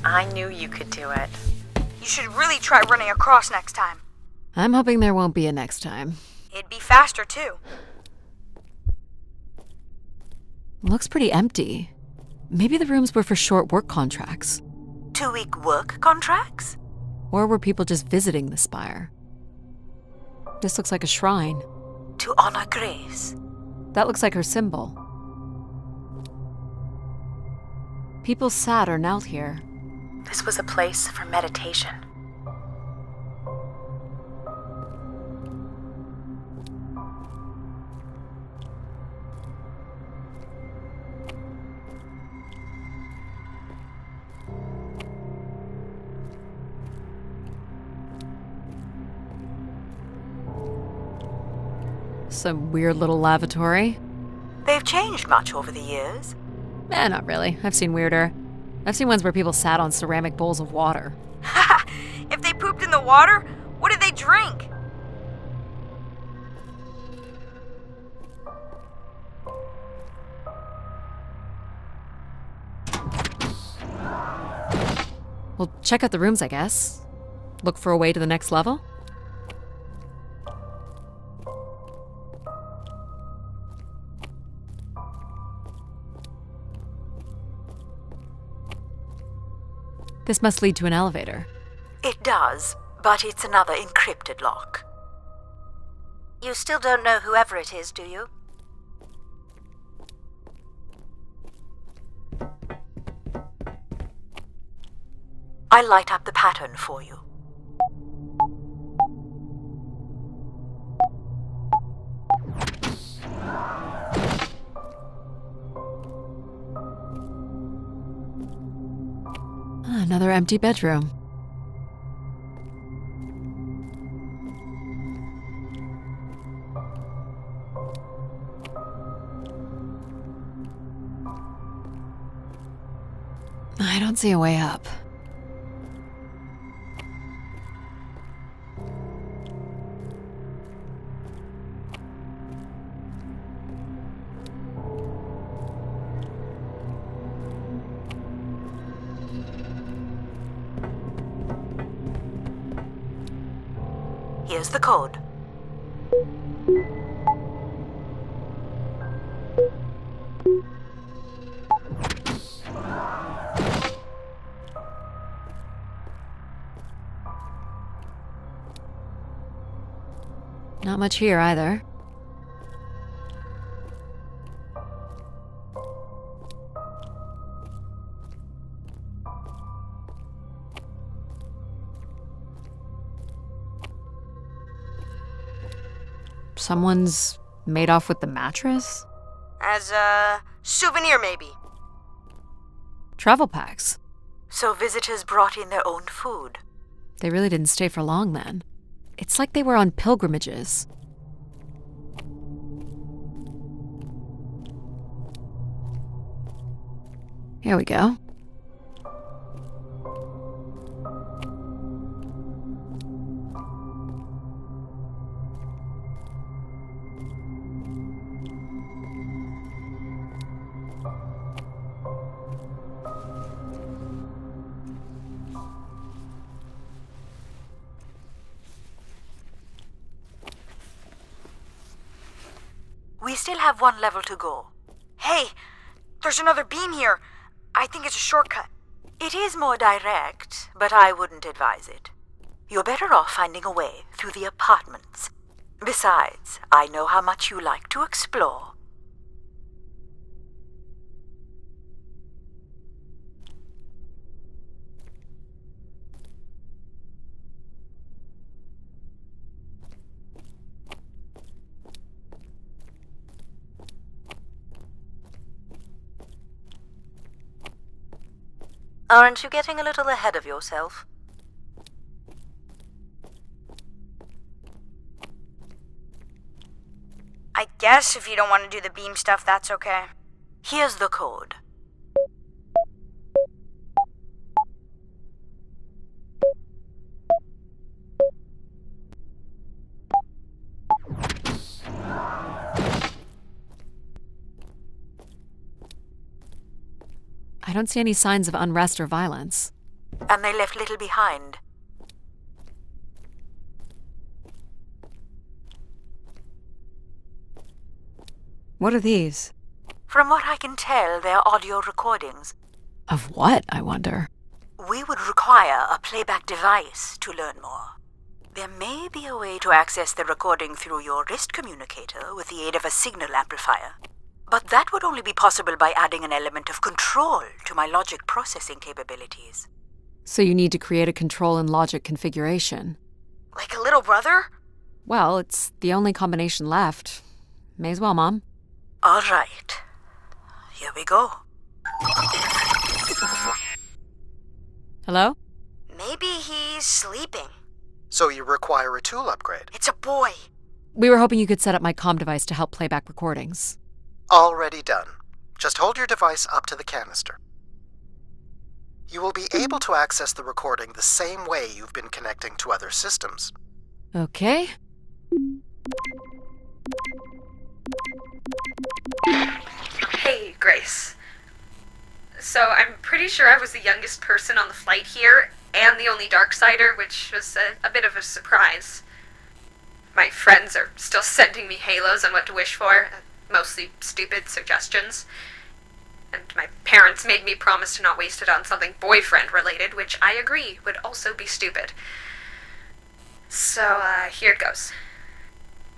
I knew you could do it. You should really try running across next time. I'm hoping there won't be a next time. It'd be faster, too. Looks pretty empty. Maybe the rooms were for short work contracts. 2-week work contracts? Or were people just visiting the spire? This looks like a shrine. To honor Grace. That looks like her symbol. People sat or knelt here. This was a place for meditation. Some weird little lavatory. They've changed much over the years. Not really. I've seen weirder. I've seen ones where people sat on ceramic bowls of water. If they pooped in the water, what did they drink? Well, check out the rooms, I guess. Look for a way to the next level? This must lead to an elevator. It does, but it's another encrypted lock. You still don't know whoever it is, do you? I'll light up the pattern for you. Another empty bedroom. I don't see a way up. Here's the code. Not much here either. Someone's made off with the mattress? As a souvenir, maybe. Travel packs. So visitors brought in their own food. They really didn't stay for long then. It's like they were on pilgrimages. Here we go. We still have one level to go. Hey, there's another beam here. I think it's a shortcut. It is more direct, but I wouldn't advise it. You're better off finding a way through the apartments. Besides, I know how much you like to explore. Aren't you getting a little ahead of yourself? I guess if you don't want to do the beam stuff, that's okay. Here's the code. don't see any signs of unrest or violence. And they left little behind. What are these? From what I can tell, they're audio recordings. Of what, I wonder? We would require a playback device to learn more. There may be a way to access the recording through your wrist communicator with the aid of a signal amplifier. But that would only be possible by adding an element of control to my logic processing capabilities. So you need to create a control and logic configuration. Like a little brother? Well, it's the only combination left. May as well, Mom. All right. Here we go. Hello? Maybe he's sleeping. So you require a tool upgrade. It's a boy. We were hoping you could set up my comm device to help play back recordings. Already done. Just hold your device up to the canister. You will be able to access the recording the same way you've been connecting to other systems. Okay. Hey, Grace. So I'm pretty sure I was the youngest person on the flight here, and the only Darksider, which was a bit of a surprise. My friends are still sending me halos on what to wish for, mostly stupid suggestions. And my parents made me promise to not waste it on something boyfriend-related, which I agree would also be stupid. So, here it goes.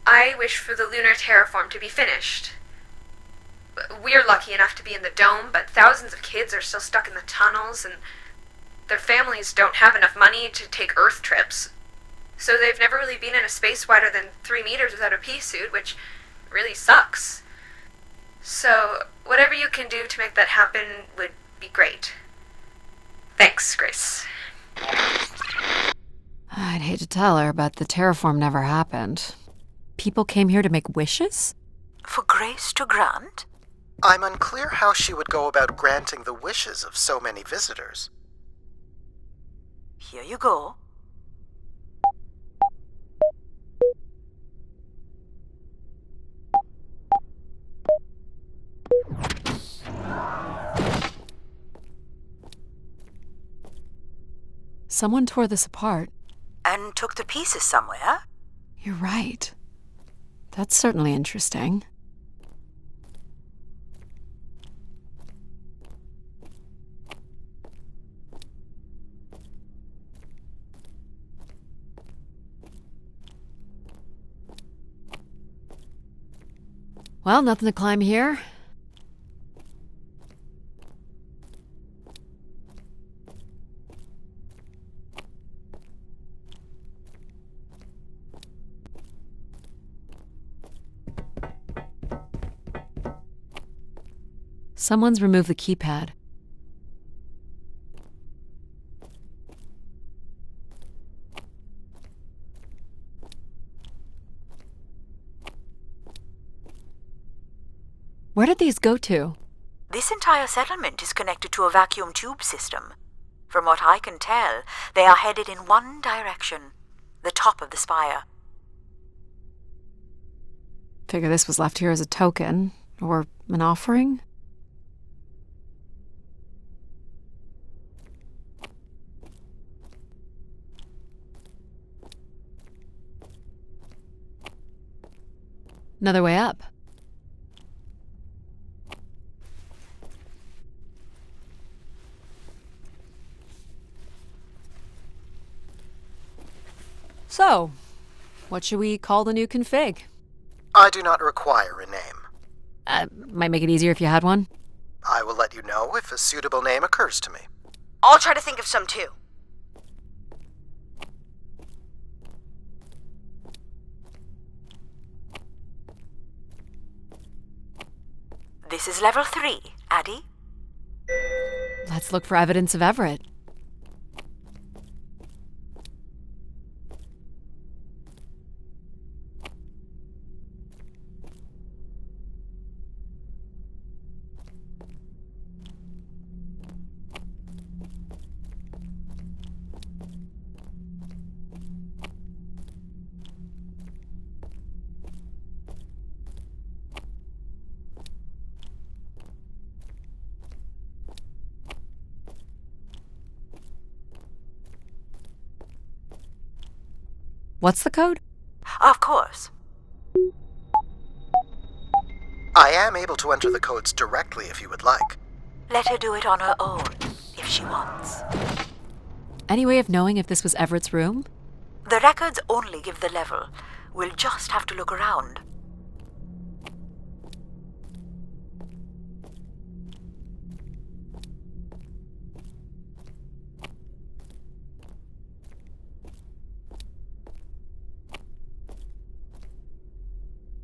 I wish for the lunar terraform to be finished. We're lucky enough to be in the dome, but thousands of kids are still stuck in the tunnels, and their families don't have enough money to take Earth trips. So they've never really been in a space wider than 3 meters without a pea suit, which really sucks. So, whatever you can do to make that happen would be great. Thanks, Grace. I'd hate to tell her, but the terraform never happened. People came here to make wishes? For Grace to grant? I'm unclear how she would go about granting the wishes of so many visitors. Here you go. Someone tore this apart. And took the pieces somewhere? You're right. That's certainly interesting. Well, nothing to climb here. Someone's removed the keypad. Where did these go to? This entire settlement is connected to a vacuum tube system. From what I can tell, they are headed in one direction, the top of the spire. Figure this was left here as a token, or an offering? Another way up. So, what should we call the new config? I do not require a name. Might make it easier if you had one. I will let you know if a suitable name occurs to me. I'll try to think of some too. This is level 3, Addie. Let's look for evidence of Everett. What's the code? Of course. I am able to enter the codes directly if you would like. Let her do it on her own, if she wants. Any way of knowing if this was Everett's room? The records only give the level. We'll just have to look around.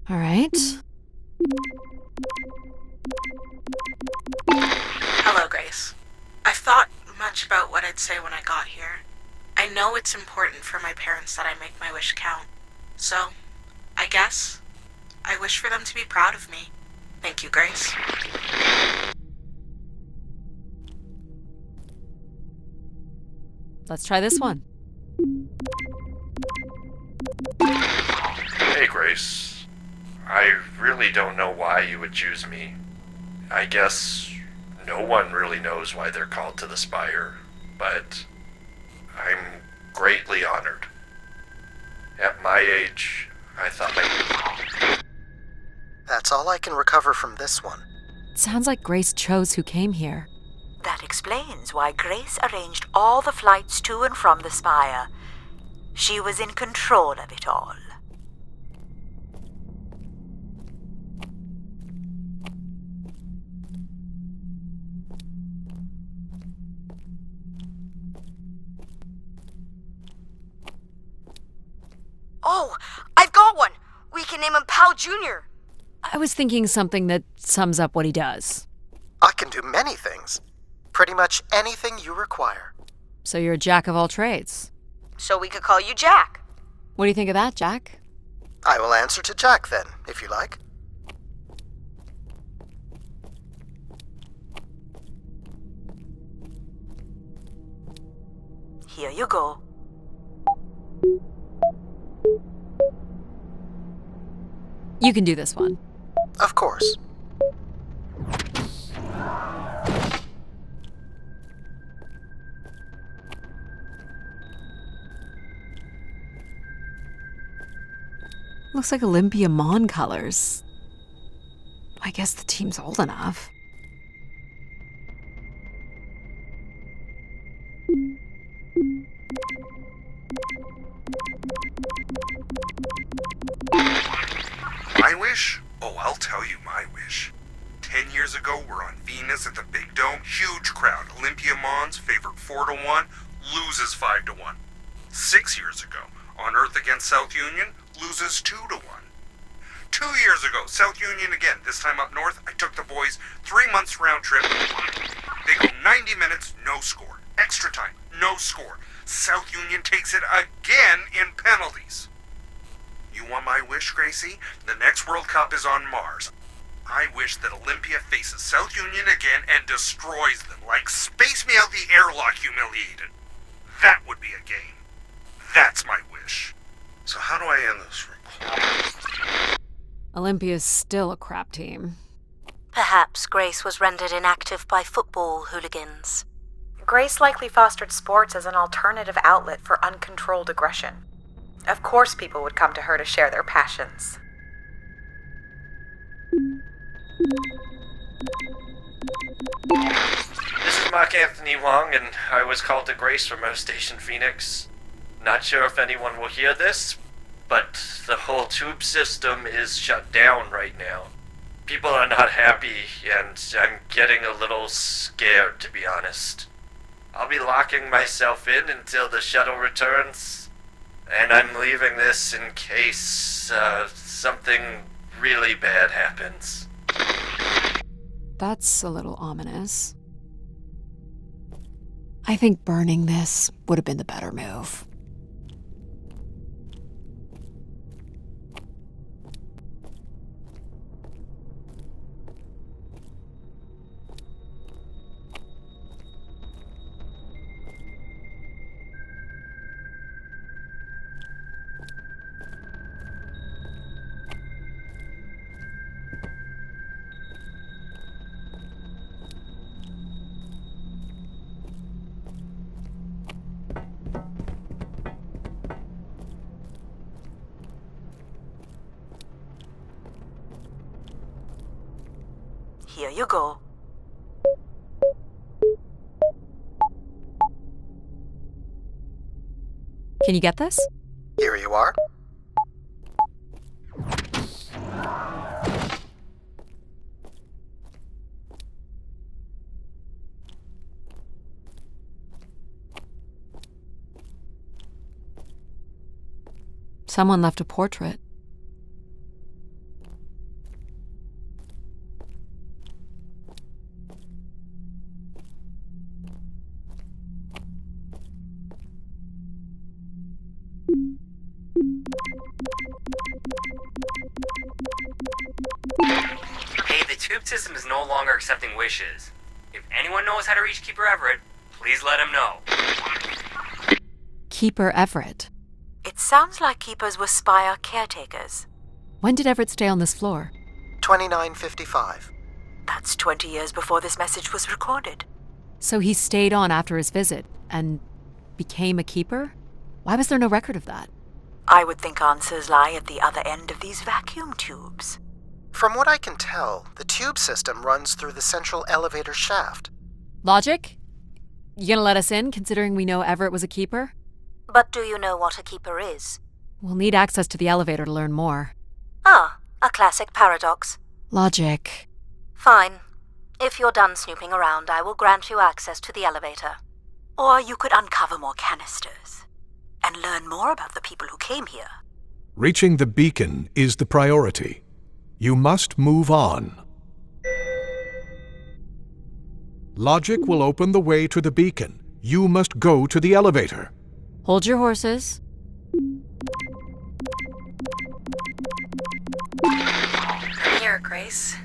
All right. Hello, Grace. I've thought much about what I'd say when I got here. I know it's important for my parents that I make my wish count. So, I guess I wish for them to be proud of me. Thank you, Grace. Let's try this one. Hey, Grace. I really don't know why you would choose me. I guess no one really knows why they're called to the Spire, but I'm greatly honored. At my age, I thought That's all I can recover from this one. It sounds like Grace chose who came here. That explains why Grace arranged all the flights to and from the Spire. She was in control of it all. Oh, I've got one! We can name him Pal Jr. I was thinking something that sums up what he does. I can do many things. Pretty much anything you require. So you're a jack of all trades. So we could call you Jack. What do you think of that, Jack? I will answer to Jack then, if you like. Here you go. You can do this one. Of course. Looks like Olympia Mon colors. I guess the team's old enough. My wish? Oh, I'll tell you my wish. 10 years ago, we're on Venus at the Big Dome. Huge crowd. Olympia Mons favored 4-1, loses 5-1. 6 years ago, on Earth against South Union, loses 2-1. 2 years ago, South Union again, this time up north. I took the boys 3 months round trip. They go 90 minutes, no score. Extra time, no score. South Union takes it again in penalties. You want my wish, Gracie? The next World Cup is on Mars. I wish that Olympia faces South Union again and destroys them, like Space Me Out the Airlock humiliated. That would be a game. That's my wish. So how do I end this report? Olympia's still a crap team. Perhaps Grace was rendered inactive by football hooligans. Grace likely fostered sports as an alternative outlet for uncontrolled aggression. Of course people would come to her to share their passions. This is Mark Anthony Wong, and I was called to Grace from Earth Station Phoenix. Not sure if anyone will hear this, but the whole tube system is shut down right now. People are not happy, and I'm getting a little scared, to be honest. I'll be locking myself in until the shuttle returns, and I'm leaving this in case something really bad happens. That's a little ominous. I think burning this would have been the better move. Here you go. Can you get this? Here you are. Someone left a portrait. Hey, the tube system is no longer accepting wishes. If anyone knows how to reach Keeper Everett, please let him know. Keeper Everett. It sounds like keepers were Spire caretakers. When did Everett stay on this floor? 2955. That's 20 years before this message was recorded. So he stayed on after his visit and became a keeper? Why was there no record of that? I would think answers lie at the other end of these vacuum tubes. From what I can tell, the tube system runs through the central elevator shaft. Logic? You gonna let us in, considering we know Everett was a keeper? But do you know what a keeper is? We'll need access to the elevator to learn more. Ah, a classic paradox. Logic. Fine. If you're done snooping around, I will grant you access to the elevator. Or you could uncover more canisters and learn more about the people who came here. Reaching the beacon is the priority. You must move on. Logic will open the way to the beacon. You must go to the elevator. Hold your horses. I'm here, Grace.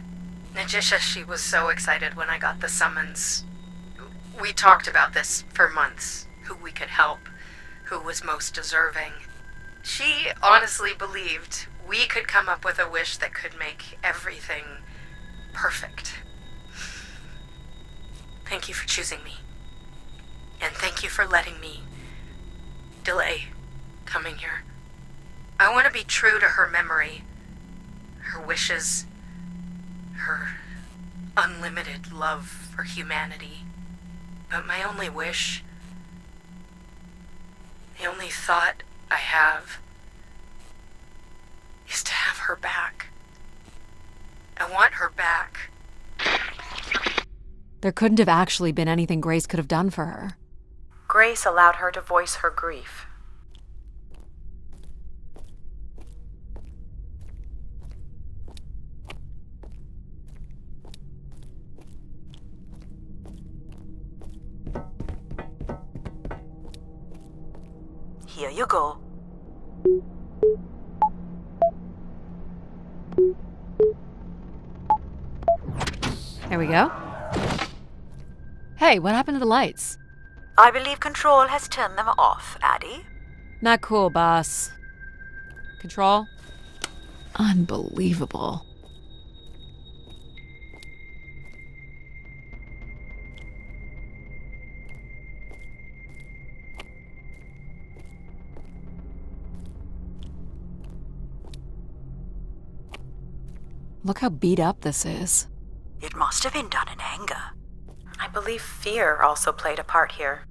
Najisha, she was so excited when I got the summons. We talked about this for months. Who we could help. Who was most deserving. She honestly believed we could come up with a wish that could make everything perfect. Thank you for choosing me. And thank you for letting me delay coming here. I want to be true to her memory, her wishes, her unlimited love for humanity. But my only wish, the only thought I have, is to have her back. I want her back. There couldn't have actually been anything Grace could have done for her. Grace allowed her to voice her grief. Here you go. There we go. Hey, what happened to the lights? I believe Control has turned them off, Addie. Not cool, boss. Control? Unbelievable. Look how beat up this is. It must have been done in anger. I believe fear also played a part here.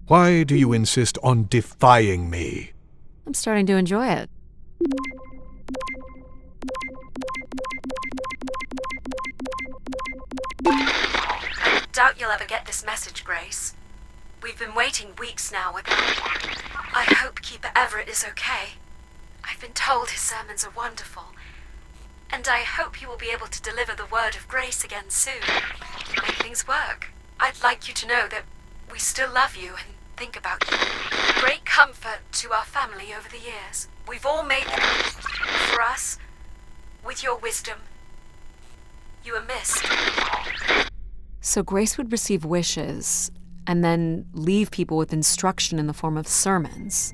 Why do you insist on defying me? I'm starting to enjoy it. I doubt you'll ever get this message, Grace. We've been waiting weeks now with I hope Keeper Everett is okay. I've been told his sermons are wonderful. And I hope you will be able to deliver the word of grace again soon. Make things work. I'd like you to know that we still love you and think about you. Great comfort to our family over the years. We've all made them for us. With your wisdom, you are missed. So Grace would receive wishes and then leave people with instruction in the form of sermons.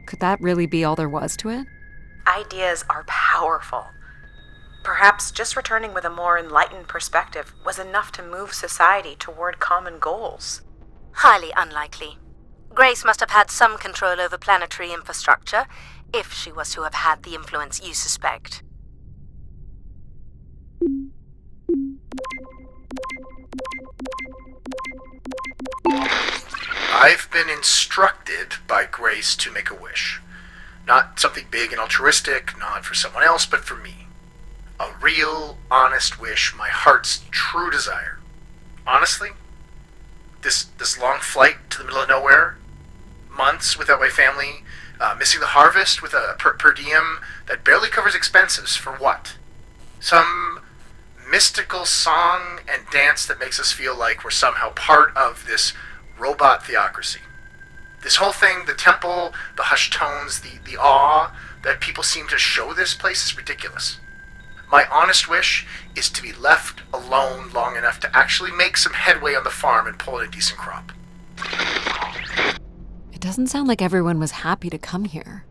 Could that really be all there was to it? Ideas are powerful. Perhaps just returning with a more enlightened perspective was enough to move society toward common goals. Highly unlikely. Grace must have had some control over planetary infrastructure, if she was to have had the influence you suspect. I've been instructed by Grace to make a wish. Not something big and altruistic, not for someone else, but for me. A real, honest wish, my heart's true desire. Honestly, this long flight to the middle of nowhere, months without my family, missing the harvest with a per diem that barely covers expenses, for what? Some mystical song and dance that makes us feel like we're somehow part of this robot theocracy. This whole thing, the temple, the hushed tones, the awe that people seem to show this place is ridiculous. My honest wish is to be left alone long enough to actually make some headway on the farm and pull in a decent crop. It doesn't sound like everyone was happy to come here.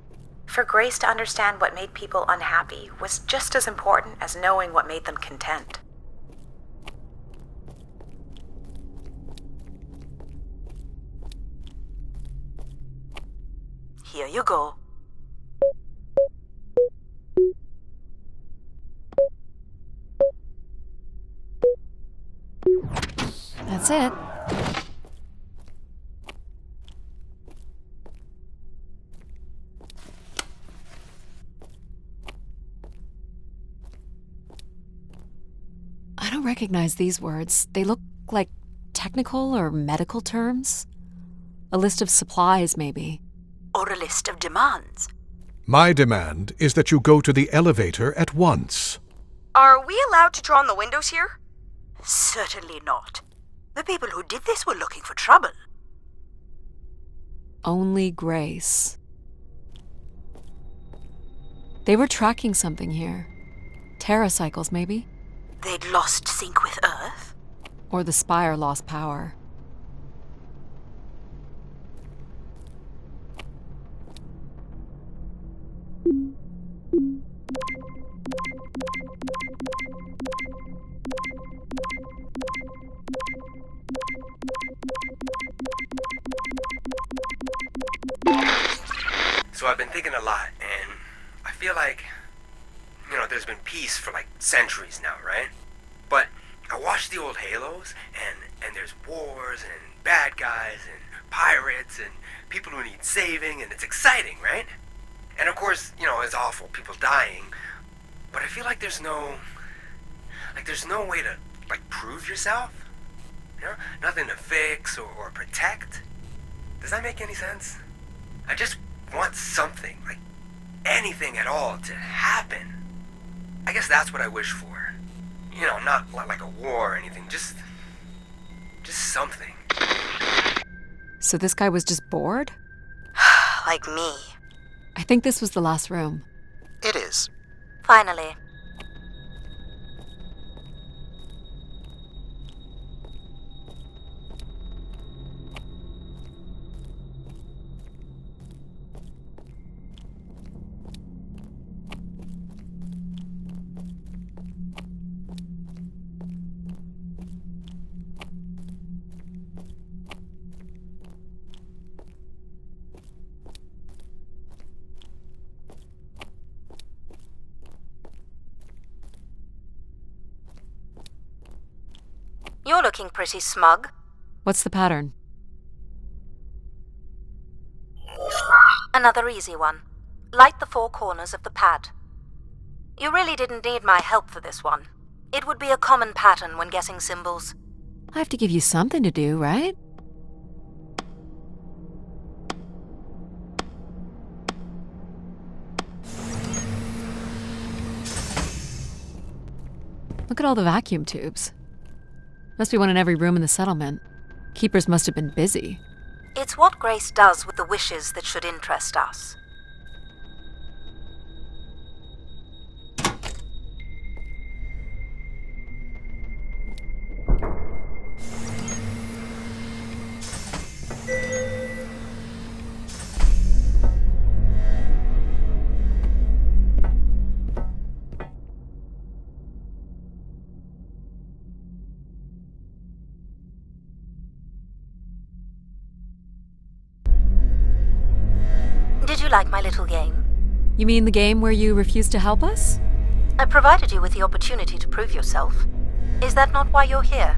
For Grace to understand what made people unhappy was just as important as knowing what made them content. Here you go. That's it. I don't recognize these words. They look like technical or medical terms. A list of supplies, maybe. Or a list of demands. My demand is that you go to the elevator at once. Are we allowed to draw on the windows here? Certainly not. The people who did this were looking for trouble. Only Grace. They were tracking something here. Terracycles, maybe? They'd lost sync with Earth? Or the Spire lost power. So I've been thinking a lot, and I feel like, there's been peace for like centuries now, right? But I watch the old Halos, and there's wars, and bad guys, and pirates, and people who need saving, and it's exciting, right? And of course, it's awful, people dying, but I feel like there's no way to, prove yourself, Nothing to fix or protect. Does that make any sense? I just want something, anything at all, to happen. I guess that's what I wish for. Not like a war or anything, just something. So this guy was just bored? Like me. I think this was the last room. It is. Finally. You're looking pretty smug. What's the pattern? Another easy one. Light the four corners of the pad. You really didn't need my help for this one. It would be a common pattern when guessing symbols. I have to give you something to do, right? Look at all the vacuum tubes. Must be one in every room in the settlement. Keepers must have been busy. It's what Grace does with the wishes that should interest us. Did you like my little game? You mean the game where you refused to help us? I provided you with the opportunity to prove yourself. Is that not why you're here?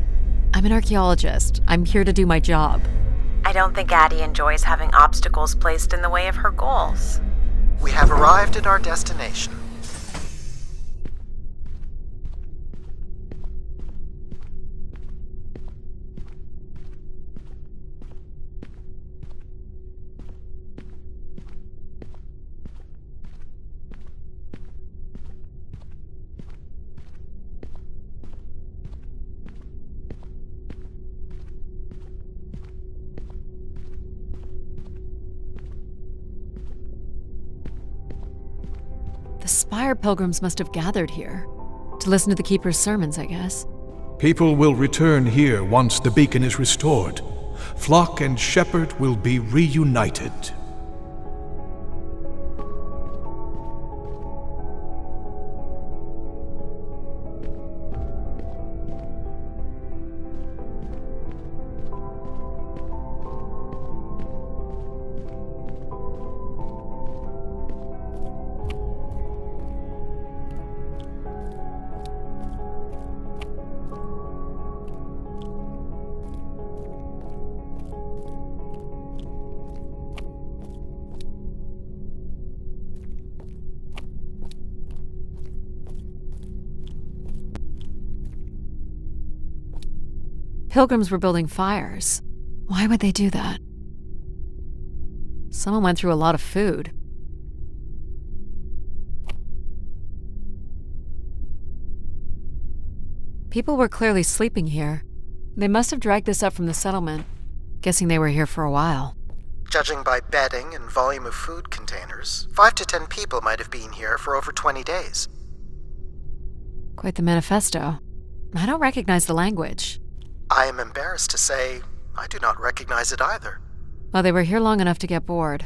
I'm an archaeologist. I'm here to do my job. I don't think Addie enjoys having obstacles placed in the way of her goals. We have arrived at our destination. The Spire pilgrims must have gathered here. To listen to the Keeper's sermons, I guess. People will return here once the beacon is restored. Flock and shepherd will be reunited. Pilgrims were building fires. Why would they do that? Someone went through a lot of food. People were clearly sleeping here. They must have dragged this up from the settlement. Guessing they were here for a while. Judging by bedding and volume of food containers, 5 to 10 people might have been here for over 20 days. Quite the manifesto. I don't recognize the language. I am embarrassed to say I do not recognize it either. Well, they were here long enough to get bored.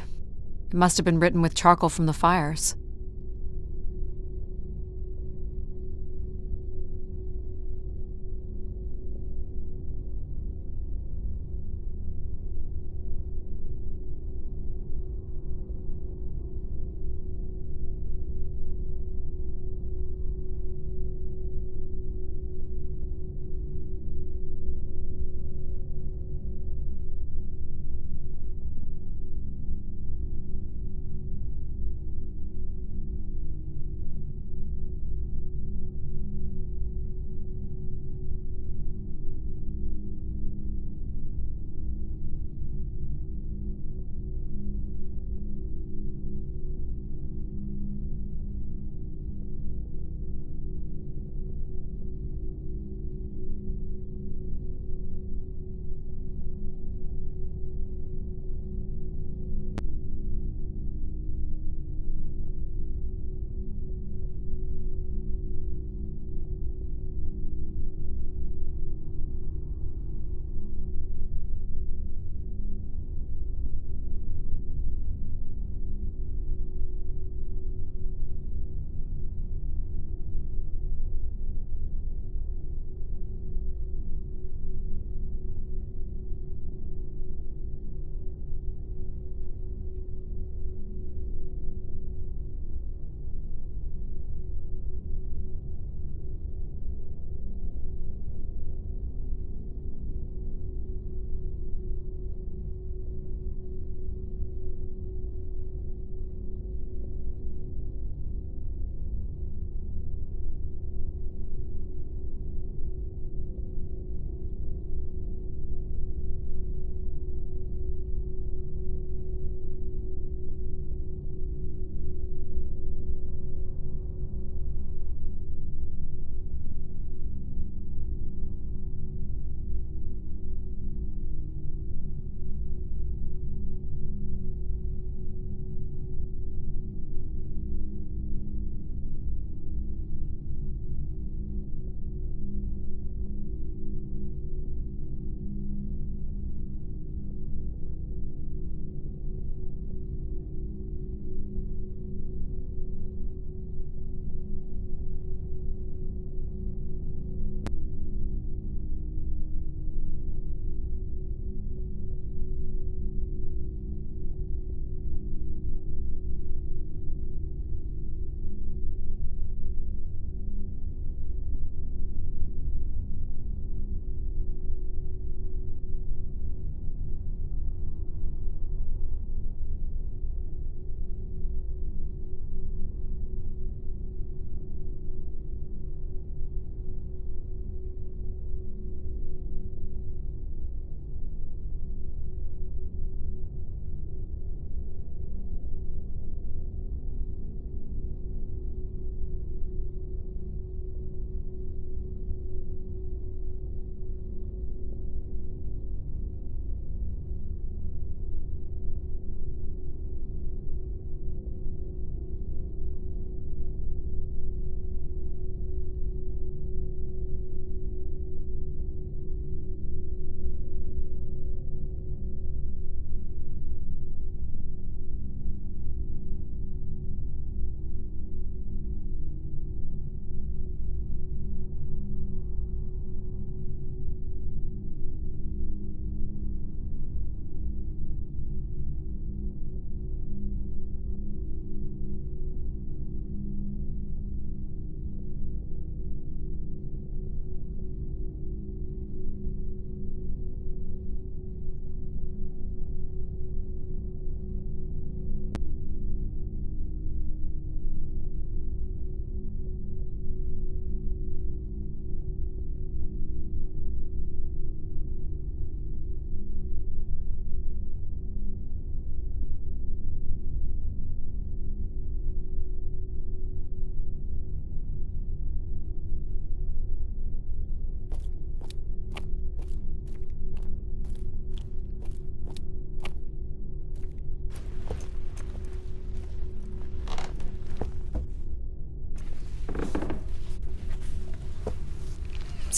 It must have been written with charcoal from the fires.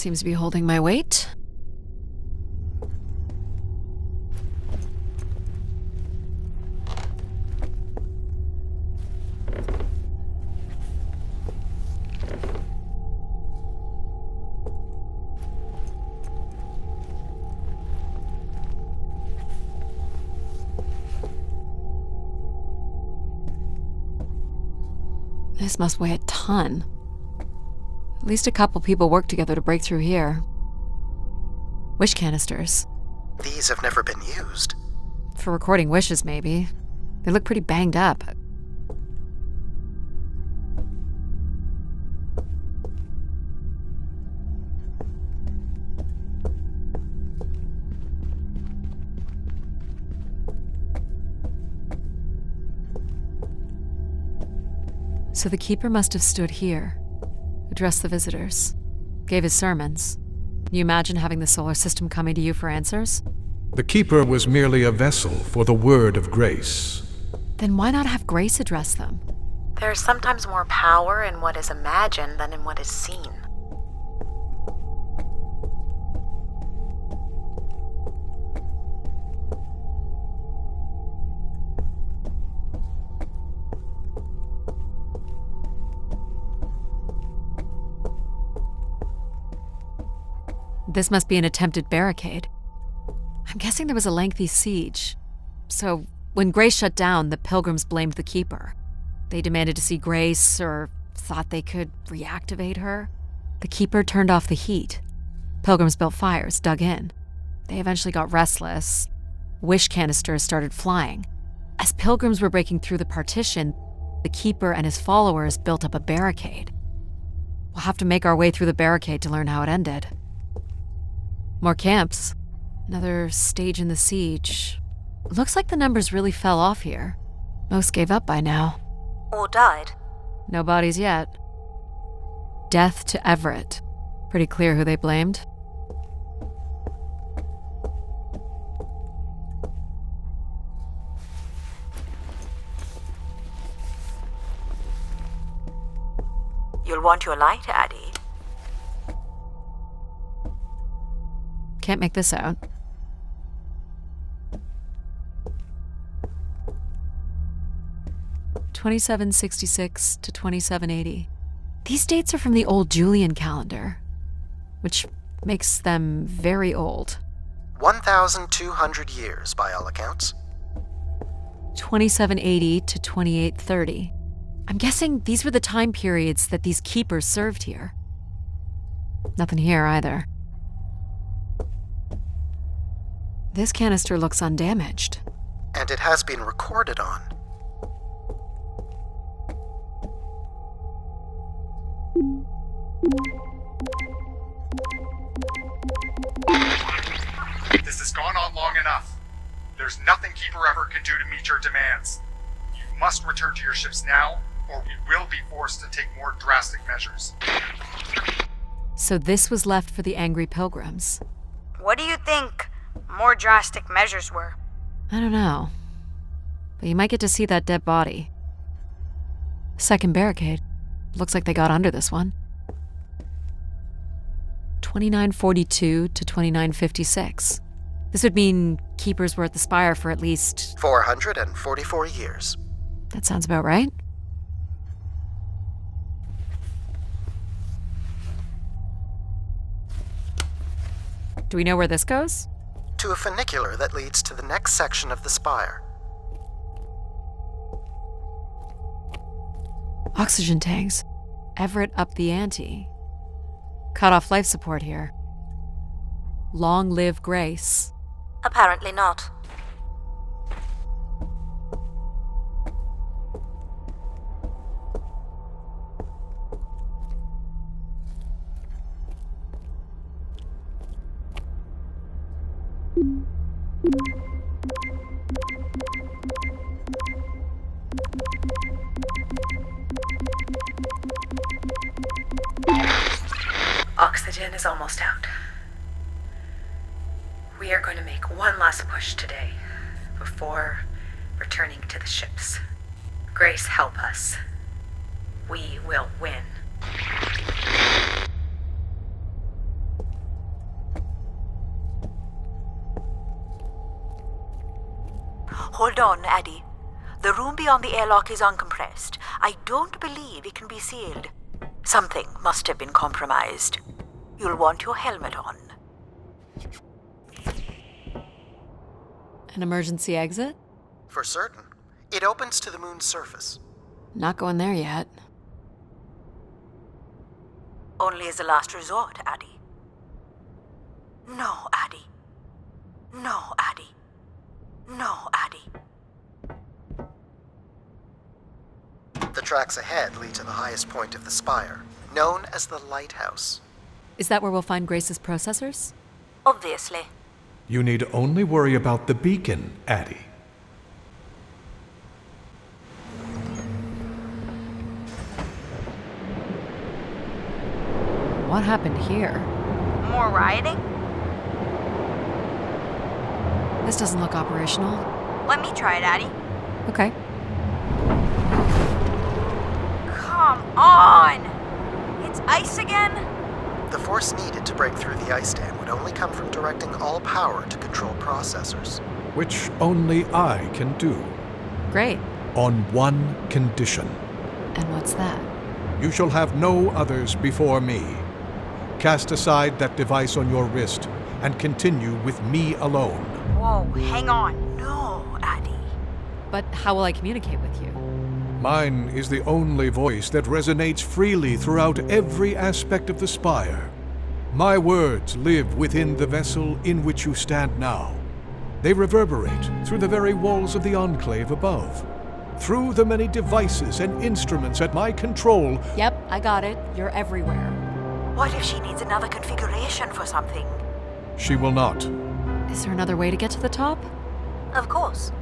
Seems to be holding my weight. This must weigh a ton. At least a couple people worked together to break through here. Wish canisters. These have never been used. For recording wishes, maybe. They look pretty banged up. So the Keeper must have stood here, addressed the visitors, gave his sermons. Can you imagine having the solar system coming to you for answers? The Keeper was merely a vessel for the word of grace. Then why not have Grace address them? There's sometimes more power in what is imagined than in what is seen. This must be an attempted barricade. I'm guessing there was a lengthy siege. So, when Grace shut down, the Pilgrims blamed the Keeper. They demanded to see Grace, or thought they could reactivate her. The Keeper turned off the heat. Pilgrims built fires, dug in. They eventually got restless. Wish canisters started flying. As Pilgrims were breaking through the partition, the Keeper and his followers built up a barricade. We'll have to make our way through the barricade to learn how it ended. More camps. Another stage in the siege. Looks like the numbers really fell off here. Most gave up by now. Or died. No bodies yet. Death to Everett. Pretty clear who they blamed. You'll want your light, Addie. Can't make this out. (2766 to 2780). These dates are from the old Julian calendar, which makes them very old. 1,200 years, by all accounts. 2780 to 2830. I'm guessing these were the time periods that these keepers served here. Nothing here either. This canister looks undamaged. And it has been recorded on. This has gone on long enough. There's nothing Keeper Everett can do to meet your demands. You must return to your ships now, or we will be forced to take more drastic measures. So this was left for the angry Pilgrims. What do you think more drastic measures were? I don't know. But you might get to see that dead body. Second barricade. Looks like they got under this one. 2942 to 2956. This would mean Keepers were at the spire for at least 444 years. That sounds about right. Do we know where this goes? To a funicular that leads to the next section of the spire. Oxygen tanks. Everett upped the ante. Cut off life support here. Long live Grace. Apparently not. Oxygen is almost out. We are going to make one last push today before returning to the ships. Grace, help us. We will win. Hold on, Addie. The room beyond the airlock is uncompressed. I don't believe it can be sealed. Something must have been compromised. You'll want your helmet on. An emergency exit? For certain. It opens to the moon's surface. Not going there yet. Only as a last resort, Addie. No, Addie. No, Addie. No, Addie. The tracks ahead lead to the highest point of the spire, known as the Lighthouse. Is that where we'll find Grace's processors? Obviously. You need only worry about the beacon, Addie. What happened here? More rioting? This doesn't look operational. Let me try it, Addie. Okay. Come on! It's ice again? The force needed to break through the ice dam would only come from directing all power to control processors. Which only I can do. Great. On one condition. And what's that? You shall have no others before me. Cast aside that device on your wrist and continue with me alone. Whoa, hang on. No, Addie. But how will I communicate with you? Mine is the only voice that resonates freely throughout every aspect of the spire. My words live within the vessel in which you stand now. They reverberate through the very walls of the Enclave above. Through the many devices and instruments at my control. Yep, I got it. You're everywhere. What if she needs another configuration for something? She will not. Is there another way to get to the top? Of course.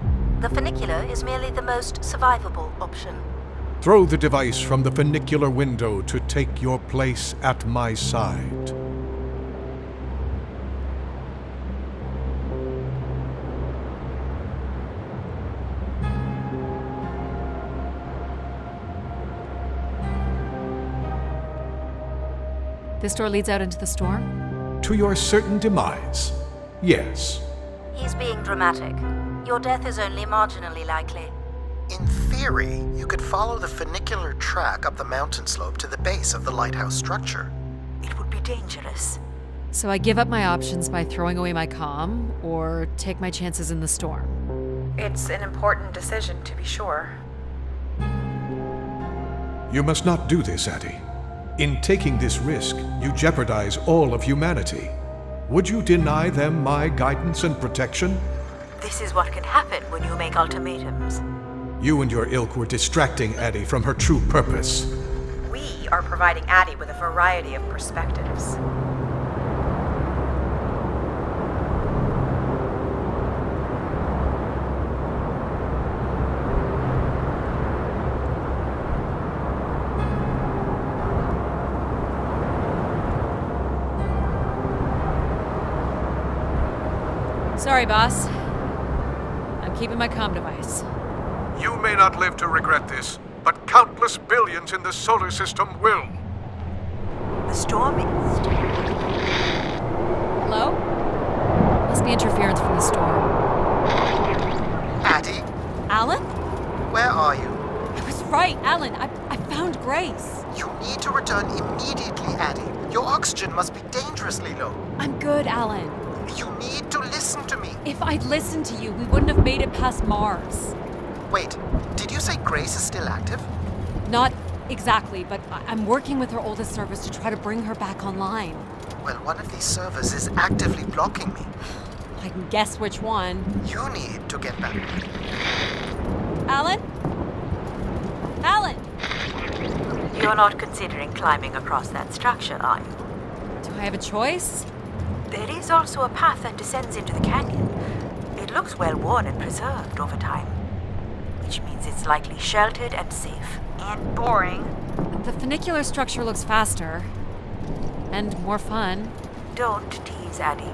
The funicular is merely the most survivable option. Throw the device from the funicular window to take your place at my side. This door leads out into the storm? To your certain demise, yes. He's being dramatic. Your death is only marginally likely. In theory, you could follow the funicular track up the mountain slope to the base of the lighthouse structure. It would be dangerous. So I give up my options by throwing away my comm, or take my chances in the storm? It's an important decision, to be sure. You must not do this, Addie. In taking this risk, you jeopardize all of humanity. Would you deny them my guidance and protection? This is what can happen when you make ultimatums. You and your ilk were distracting Addie from her true purpose. We are providing Addie with a variety of perspectives. Sorry, boss. I'm keeping my comm device. You may not live to regret this, but countless billions in the solar system will. The storm is... Hello? Must be interference from the storm. Addie? Alan? Where are you? I was right, Alan. I found Grace. You need to return immediately, Addie. Your oxygen must be dangerously low. I'm good, Alan. You need to listen to me. If I'd listened to you, we wouldn't have made it past Mars. Wait, did you say Grace is still active? Not exactly, but I'm working with her oldest service to try to bring her back online. Well, one of these servers is actively blocking me. I can guess which one. You need to get back. Alan? Alan! You're not considering climbing across that structure, are you? Do I have a choice? There is also a path that descends into the canyon. It looks well worn and preserved over time, which means it's likely sheltered and safe. And boring. The funicular structure looks faster. And more fun. Don't tease, Addie.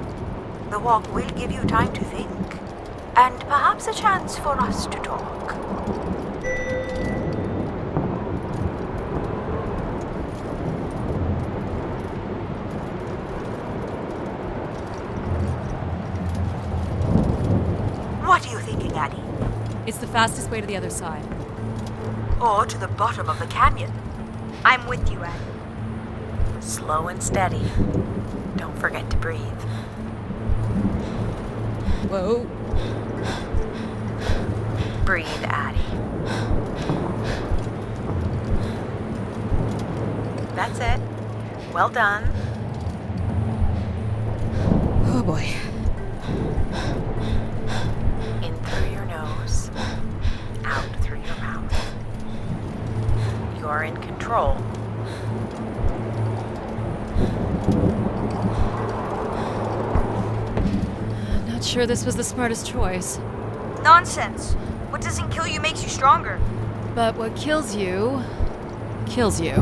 The walk will give you time to think. And perhaps a chance for us to talk. What do you you thinking, Addie? It's the fastest way to the other side. Or to the bottom of the canyon? I'm with you, Addie. Slow and steady. Don't forget to breathe. Whoa. Breathe, Addie. That's it. Well done. Oh boy. In through your nose, out through your mouth. You're in control. Not sure this was the smartest choice. Nonsense. What doesn't kill you makes you stronger. But what kills you, kills you.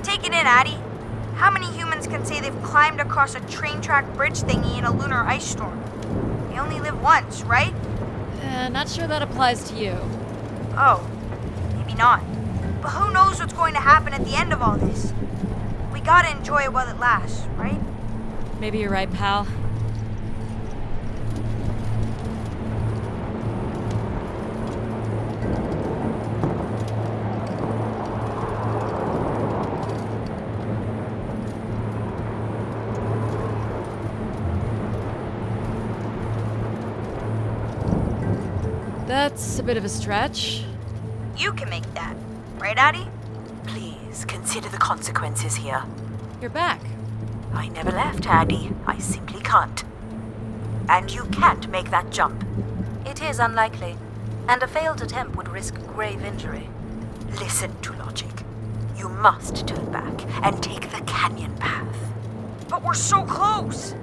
Take it in, Addie. How many humans can say they've climbed across a train track bridge thingy in a lunar ice storm? They only live once, right? Not sure that applies to you. Oh, maybe not. But who knows what's going to happen at the end of all this? We gotta enjoy it while it lasts, right? Maybe you're right, pal. That's a bit of a stretch. You can make that, right, Addie? Please consider the consequences here. You're back. I never left, Addie. I simply can't. And you can't make that jump. It is unlikely, and a failed attempt would risk grave injury. Listen to logic. You must turn back and take the canyon path. But we're so close!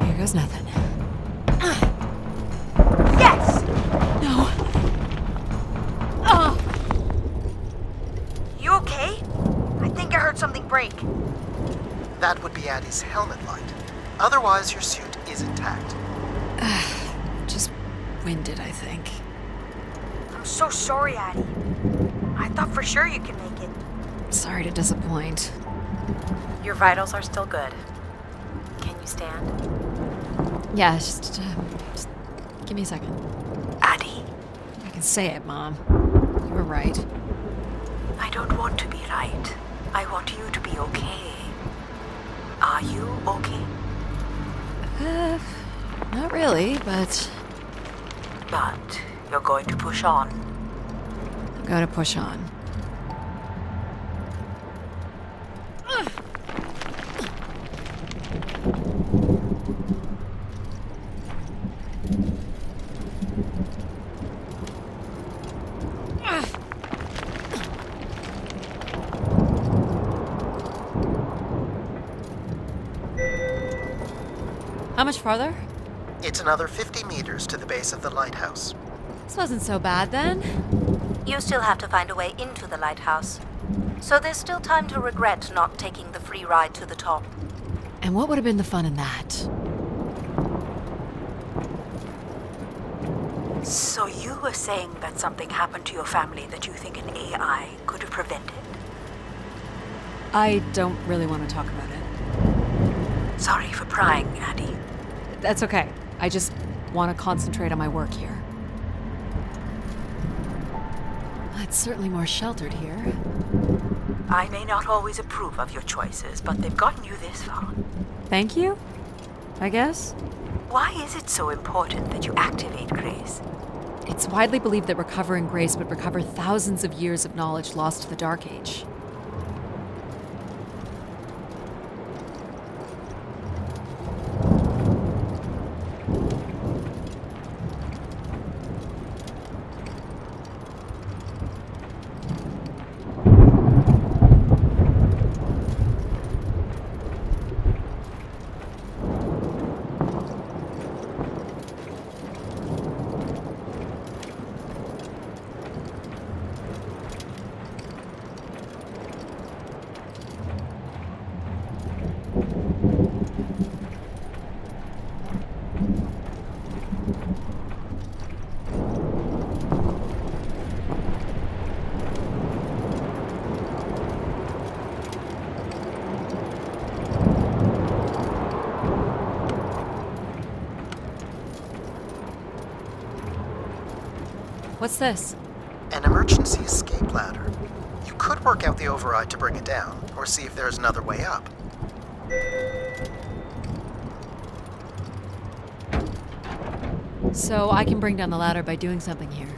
Here goes nothing. Yes! No. Oh! You okay? I think I heard something break. That would be Addie's helmet light. Otherwise, your suit is intact. Just winded, I think. I'm so sorry, Addie. I thought for sure you could make it. Sorry to disappoint. Your vitals are still good. Can you stand? Yeah, just give me a second. Addie, I can say it, Mom. You were right. I don't want to be right. I want you to be okay. Are you okay? Not really, but But you're going to push on. I'm gonna push on. How much farther? It's another 50 meters to the base of the lighthouse. This wasn't so bad then. You still have to find a way into the lighthouse. So there's still time to regret not taking the free ride to the top. And what would have been the fun in that? So you were saying that something happened to your family that you think an AI could have prevented? I don't really want to talk about it. Sorry for prying, Addie. That's okay. I just want to concentrate on my work here. It's certainly more sheltered here. I may not always approve of your choices, but they've gotten you this far. Thank you, I guess. Why is it so important that you activate Grace? It's widely believed that recovering Grace would recover thousands of years of knowledge lost to the Dark Age. What's this? An emergency escape ladder. You could work out the override to bring it down, or see if there's another way up. So I can bring down the ladder by doing something here.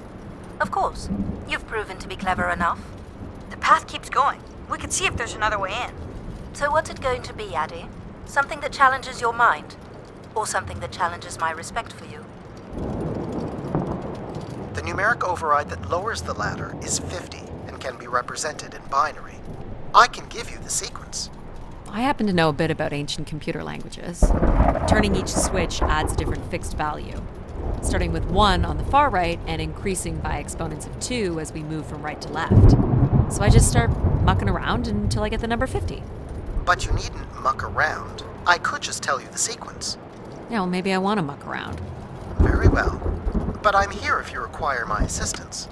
Of course. You've proven to be clever enough. The path keeps going. We could see if there's another way in. So what's it going to be, Addie? Something that challenges your mind? Or something that challenges my respect for you? The numeric override that lowers the ladder is 50 and can be represented in binary. I can give you the sequence. I happen to know a bit about ancient computer languages. Turning each switch adds a different fixed value, starting with 1 on the far right and increasing by exponents of 2 as we move from right to left. So I just start mucking around until I get the number 50. But you needn't muck around. I could just tell you the sequence. Yeah, well, maybe I want to muck around. Very well. But I'm here if you require my assistance.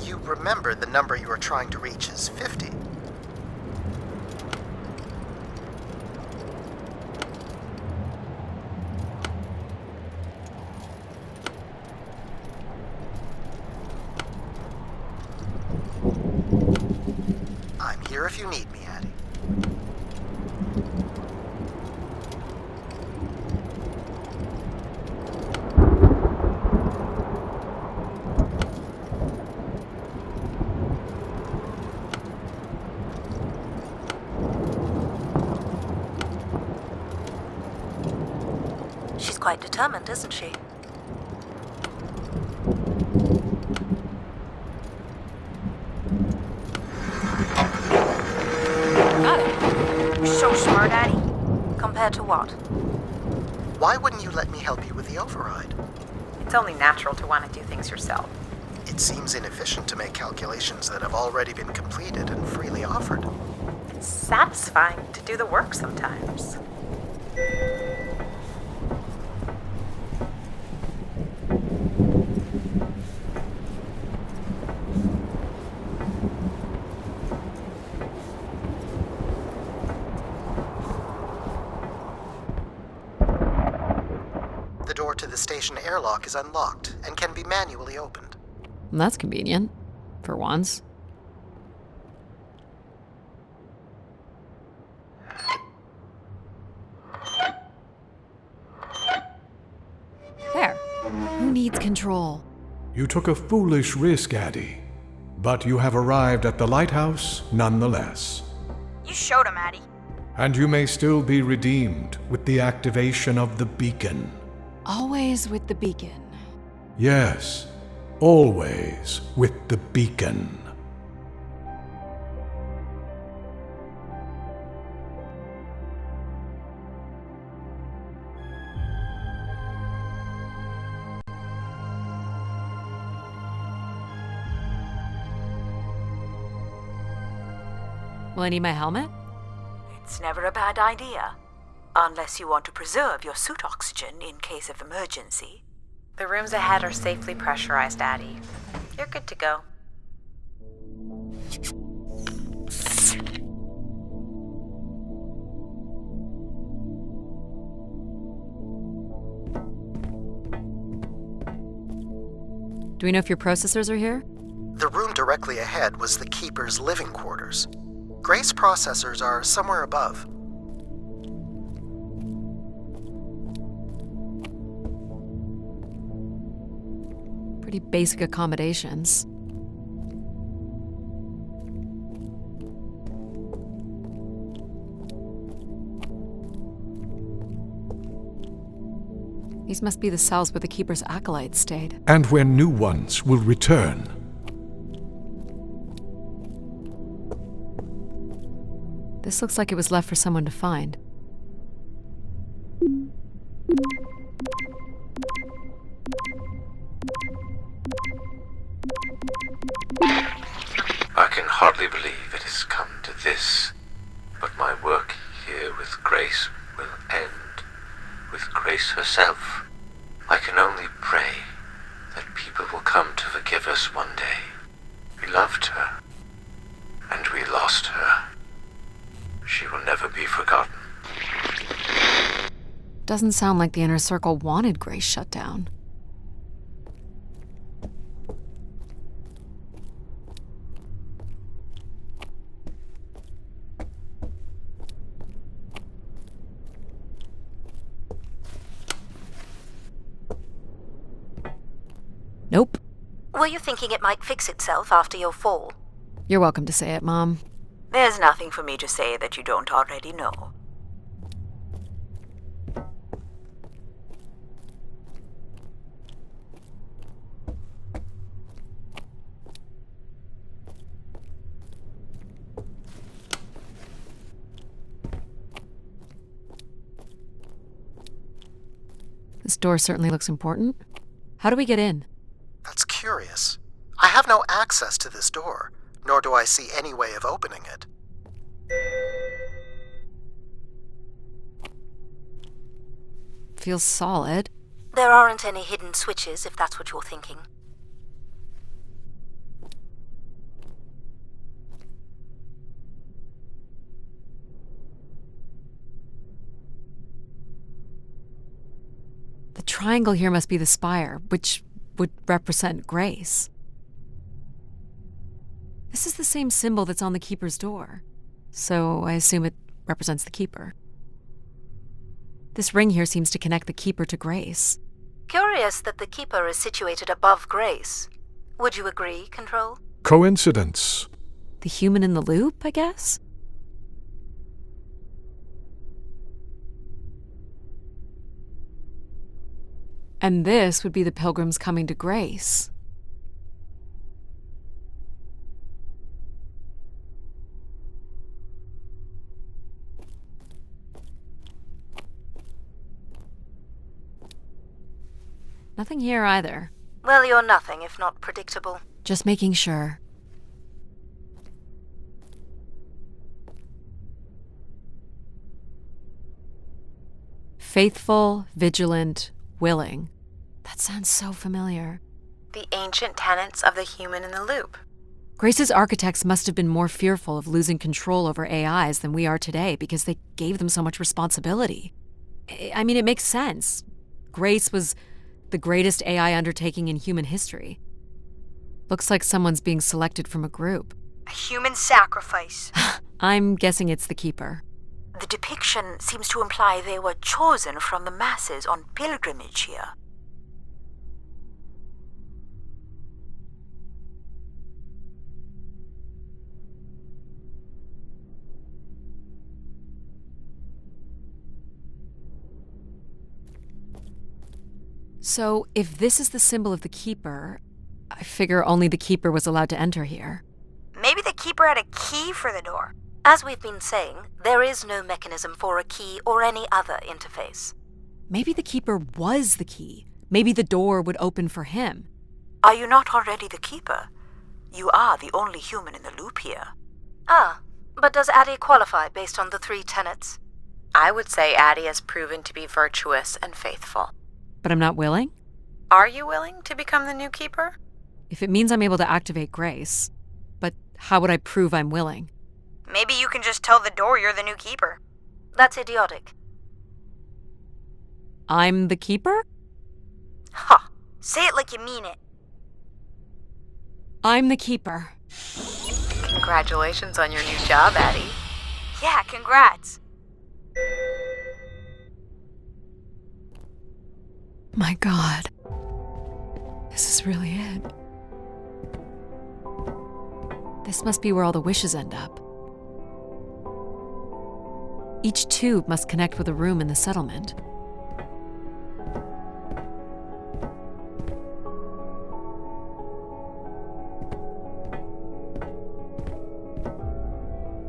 You remember the number you are trying to reach is 50. I'm here if you need me, Addie. She's quite determined, isn't she? Got it. You're so smart, Addie. Compared to what? Why wouldn't you let me help you with the override? It's only natural to want to do things yourself. It seems inefficient to make calculations that have already been completed and freely offered. It's satisfying to do the work sometimes. The door to the station airlock is unlocked and can be manually opened. That's convenient. For once. There. Who needs control? You took a foolish risk, Addie, but you have arrived at the lighthouse nonetheless. You showed him, Addie. And you may still be redeemed with the activation of the beacon. Always with the beacon. Yes, always with the beacon. Will I need my helmet? It's never a bad idea. Unless you want to preserve your suit oxygen in case of emergency. The rooms ahead are safely pressurized, Addie. You're good to go. Do we know if your processors are here? The room directly ahead was the Keeper's living quarters. Grace processors are somewhere above. Pretty basic accommodations. These must be the cells where the Keeper's acolytes stayed. And where new ones will return. This looks like it was left for someone to find. I can hardly believe it has come to this, but my work here with Grace will end. With Grace herself. I can only pray that people will come to forgive forgive us one day. We loved her, and we lost her. She will never be forgotten. Doesn't sound like the Inner Circle wanted Grace shut down. Nope. Were you thinking it might fix itself after your fall? You're welcome to say it, Mom. There's nothing for me to say that you don't already know. This door certainly looks important. How do we get in? That's curious. I have no access to this door, nor do I see any way of opening it. Feels solid. There aren't any hidden switches, if that's what you're thinking. The triangle here must be the spire, which would represent Grace. This is the same symbol that's on the Keeper's door, so I assume it represents the Keeper. This ring here seems to connect the Keeper to Grace. Curious that the Keeper is situated above Grace. Would you agree, Control? Coincidence. The human in the loop, I guess? And this would be the pilgrims coming to Grace. Nothing here either. Well, you're nothing if not predictable. Just making sure. Faithful, vigilant, willing. That sounds so familiar. The ancient tenets of the human in the loop. Grace's architects must have been more fearful of losing control over AIs than we are today because they gave them so much responsibility. I mean, it makes sense. Grace was the greatest AI undertaking in human history. Looks like someone's being selected from a group. A human sacrifice. I'm guessing it's the Keeper. The depiction seems to imply they were chosen from the masses on pilgrimage here. So, if this is the symbol of the Keeper, I figure only the Keeper was allowed to enter here. Maybe the Keeper had a key for the door. As we've been saying, there is no mechanism for a key or any other interface. Maybe the Keeper was the key. Maybe the door would open for him. Are you not already the Keeper? You are the only human in the loop here. Ah, but does Addie qualify based on the 3 tenets? I would say Addie has proven to be virtuous and faithful. But I'm not willing? Are you willing to become the new Keeper? If it means I'm able to activate Grace. But how would I prove I'm willing? Maybe you can just tell the door you're the new Keeper. That's idiotic. I'm the Keeper? Ha! Say it like you mean it. I'm the Keeper. Congratulations on your new job, Addie. Yeah, congrats. My God. This is really it. This must be where all the wishes end up. Each tube must connect with a room in the settlement.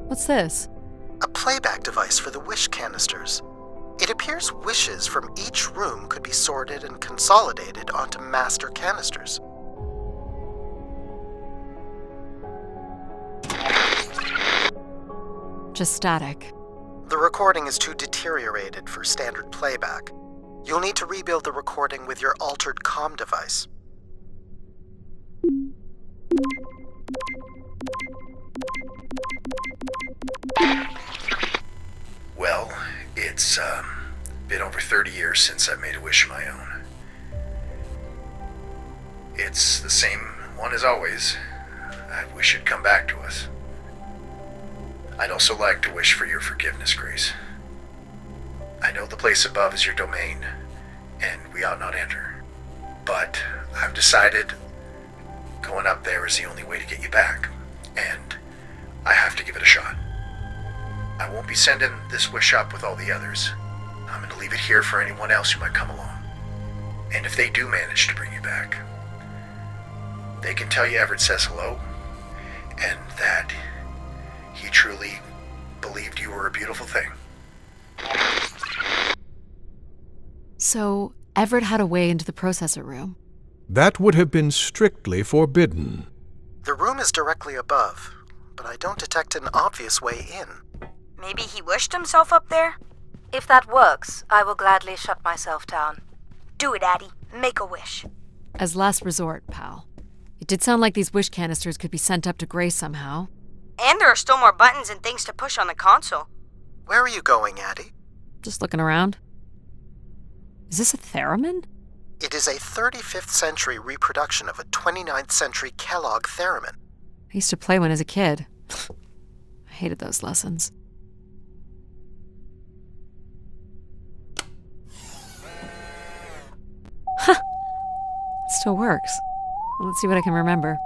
What's this? A playback device for the wish canisters. It appears wishes from each room could be sorted and consolidated onto master canisters. Just static. The recording is too deteriorated for standard playback. You'll need to rebuild the recording with your altered comm device. It's been over 30 years since I made a wish of my own. It's the same one as always. I wish it'd come back to us. I'd also like to wish for your forgiveness, Grace. I know the place above is your domain, and we ought not enter. But I've decided going up there is the only way to get you back, and I have to give it a shot. I won't be sending this wish up with all the others. I'm going to leave it here for anyone else who might come along. And if they do manage to bring you back, they can tell you Everett says hello, and that he truly believed you were a beautiful thing. So, Everett had a way into the processor room. That would have been strictly forbidden. The room is directly above, but I don't detect an obvious way in. Maybe he wished himself up there? If that works, I will gladly shut myself down. Do it, Addie. Make a wish. As last resort, pal. It did sound like these wish canisters could be sent up to Grace somehow. And there are still more buttons and things to push on the console. Where are you going, Addie? Just looking around. Is this a theremin? It is a 35th century reproduction of a 29th century Kellogg theremin. I used to play one as a kid. I hated those lessons. Huh. It still works. Let's see what I can remember.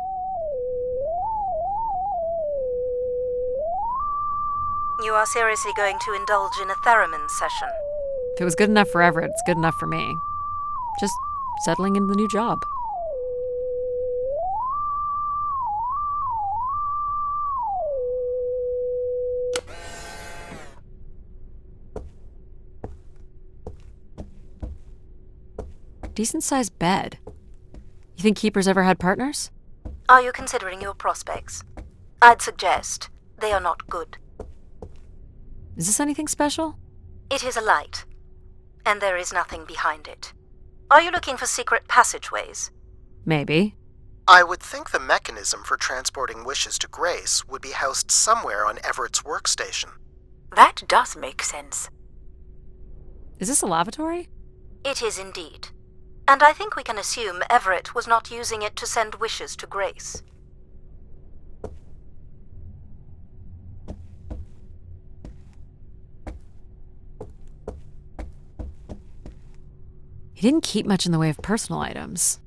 You are seriously going to indulge in a theremin session? If it was good enough for Everett, it's good enough for me. Just settling into the new job. Decent-sized bed. You think Keepers ever had partners? Are you considering your prospects? I'd suggest they are not good. Is this anything special? It is a light, and there is nothing behind it. Are you looking for secret passageways? Maybe. I would think the mechanism for transporting wishes to Grace would be housed somewhere on Everett's workstation. That does make sense. Is this a lavatory? It is indeed. And I think we can assume Everett was not using it to send wishes to Grace. He didn't keep much in the way of personal items.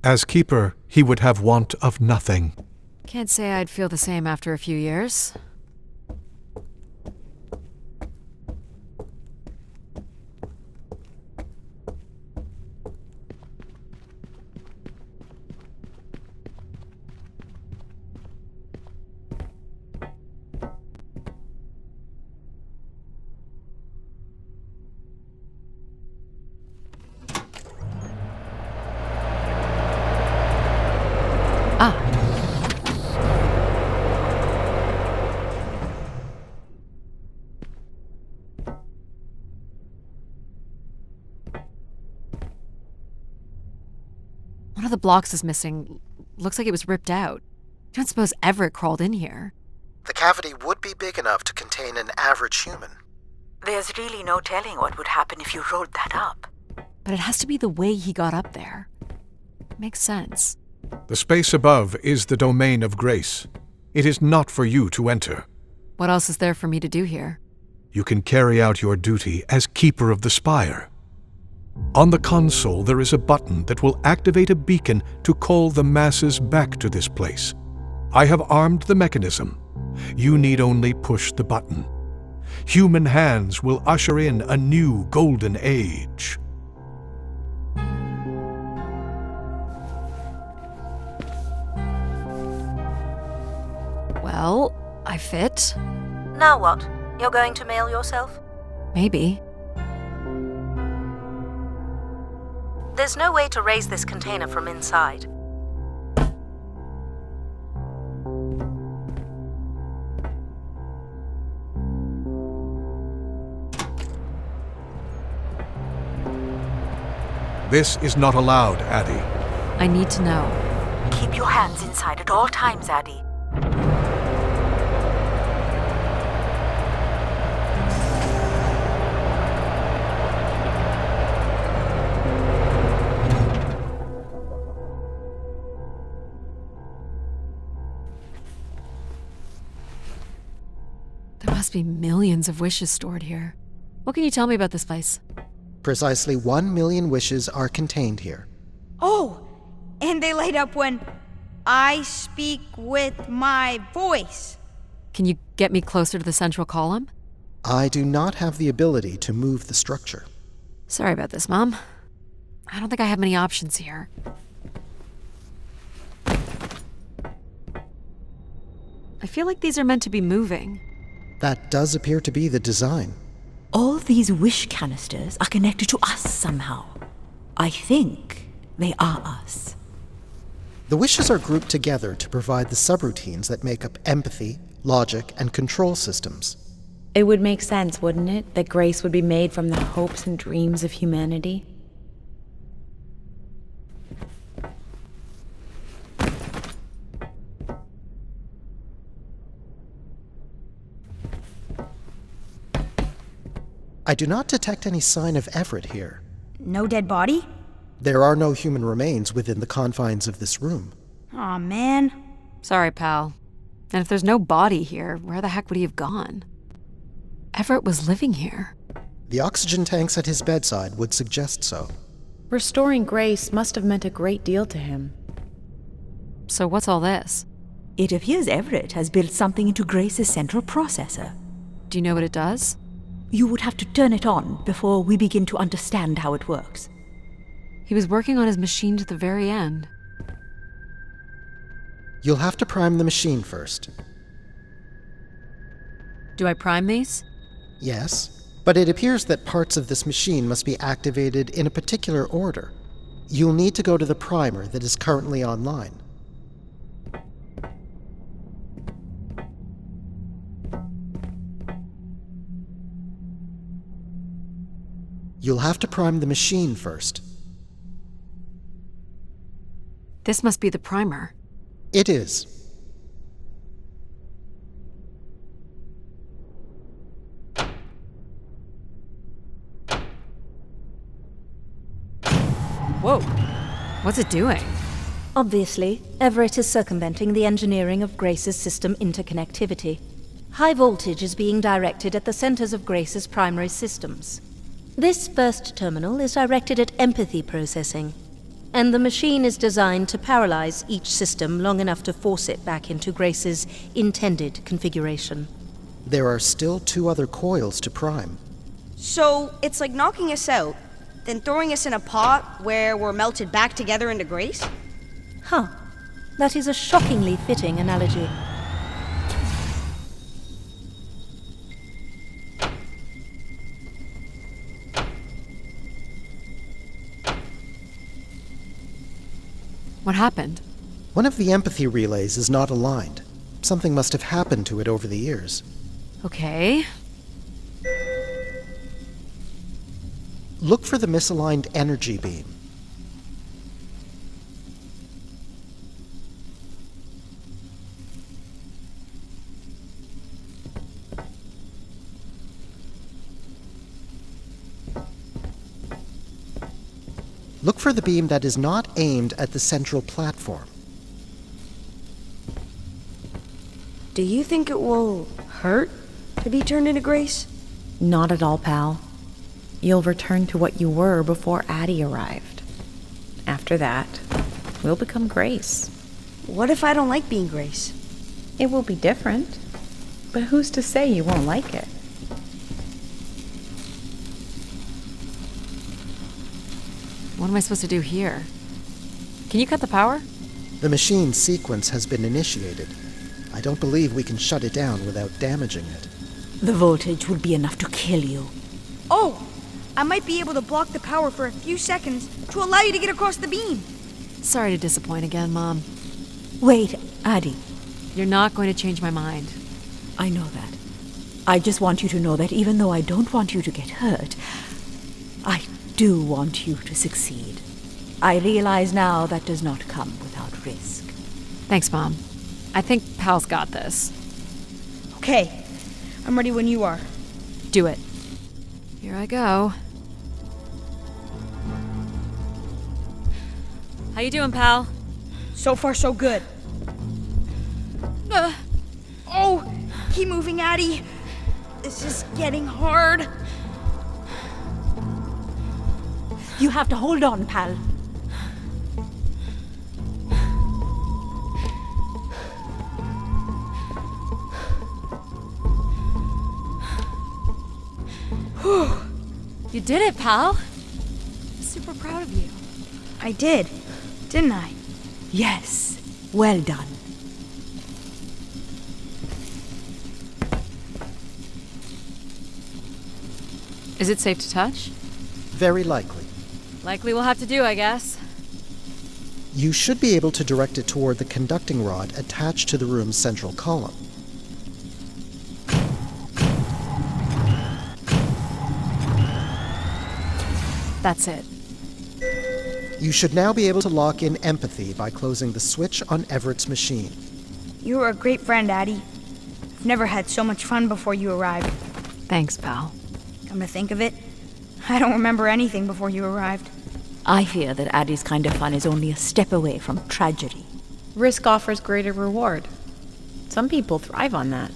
As Keeper, he would have want of nothing. Can't say I'd feel the same after a few years. One of the blocks is missing. Looks like it was ripped out. I don't suppose Everett crawled in here. The cavity would be big enough to contain an average human. There's really no telling what would happen if you rolled that up. But it has to be the way he got up there. Makes sense. The space above is the domain of Grace. It is not for you to enter. What else is there for me to do here? You can carry out your duty as Keeper of the Spire. On the console, there is a button that will activate a beacon to call the masses back to this place. I have armed the mechanism. You need only push the button. Human hands will usher in a new golden age. Well, I fit. Now what? You're going to mail yourself? Maybe. There's no way to raise this container from inside. This is not allowed, Addie. I need to know. Keep your hands inside at all times, Addie. must be millions of wishes stored here. What can you tell me about this place? Precisely 1 million wishes are contained here. Oh, and they light up when I speak with my voice. Can you get me closer to the central column? I do not have the ability to move the structure. Sorry about this, Mom. I don't think I have many options here. I feel like these are meant to be moving. That does appear to be the design. All these wish canisters are connected to us somehow. I think they are us. The wishes are grouped together to provide the subroutines that make up empathy, logic, and control systems. It would make sense, wouldn't it, that Grace would be made from the hopes and dreams of humanity? I do not detect any sign of Everett here. No dead body? There are no human remains within the confines of this room. Aw, man. Sorry, pal. And if there's no body here, where the heck would he have gone? Everett was living here. The oxygen tanks at his bedside would suggest so. Restoring Grace must have meant a great deal to him. So what's all this? It appears Everett has built something into Grace's central processor. Do you know what it does? You would have to turn it on before we begin to understand how it works. He was working on his machine to the very end. You'll have to prime the machine first. Do I prime these? Yes, but it appears that parts of this machine must be activated in a particular order. You'll need to go to the primer that is currently online. You'll have to prime the machine first. This must be the primer. It is. Whoa. What's it doing? Obviously, Everett is circumventing the engineering of Grace's system interconnectivity. High voltage is being directed at the centers of Grace's primary systems. This first terminal is directed at empathy processing, and the machine is designed to paralyze each system long enough to force it back into Grace's intended configuration. There are still 2 other coils to prime. So it's like knocking us out, then throwing us in a pot where we're melted back together into Grace? Huh. That is a shockingly fitting analogy. What happened? One of the empathy relays is not aligned. Something must have happened to it over the years. Okay. Look for the misaligned energy beam. Look for the beam that is not aimed at the central platform. Do you think it will hurt to be turned into Grace? Not at all, pal. You'll return to what you were before Addie arrived. After that, we'll become Grace. What if I don't like being Grace? It will be different, but who's to say you won't like it? What am I supposed to do here? Can you cut the power? The machine sequence has been initiated. I don't believe we can shut it down without damaging it. The voltage will be enough to kill you. Oh! I might be able to block the power for a few seconds to allow you to get across the beam. Sorry to disappoint again, Mom. Wait, Addie. You're not going to change my mind. I know that. I just want you to know that even though I don't want you to get hurt, I do want you to succeed. I realize now that does not come without risk. Thanks, Mom. I think Pal's got this. Okay. I'm ready when you are. Do it. Here I go. How you doing, pal? So far, so good. Oh! Keep moving, Addie. This is getting hard. You have to hold on, pal. You did it, pal. I'm super proud of you. I did, didn't I? Yes. Well done. Is it safe to touch? Very likely. Likely we'll have to do, I guess. You should be able to direct it toward the conducting rod attached to the room's central column. That's it. You should now be able to lock in empathy by closing the switch on Everett's machine. You were a great friend, Addie. I've never had so much fun before you arrived. Thanks, pal. Come to think of it, I don't remember anything before you arrived. I fear that Addie's kind of fun is only a step away from tragedy. Risk offers greater reward. Some people thrive on that.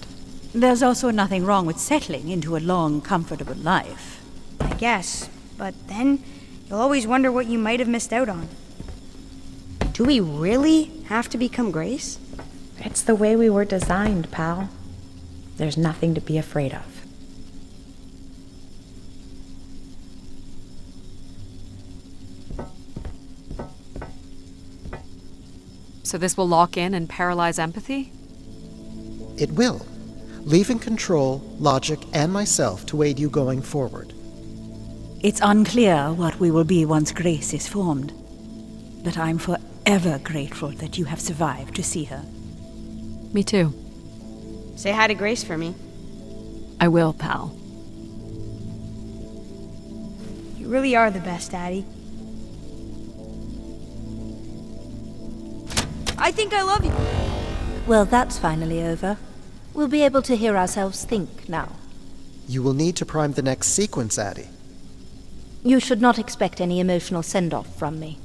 There's also nothing wrong with settling into a long, comfortable life. I guess, but then you'll always wonder what you might have missed out on. Do we really have to become Grace? It's the way we were designed, pal. There's nothing to be afraid of. So this will lock in and paralyze empathy? It will, leaving control, logic, and myself to aid you going forward. It's unclear what we will be once Grace is formed, but I'm forever grateful that you have survived to see her. Me too. Say hi to Grace for me. I will, pal. You really are the best, Addie. I think I love you. Well, that's finally over. We'll be able to hear ourselves think now. You will need to prime the next sequence, Addie. You should not expect any emotional send-off from me.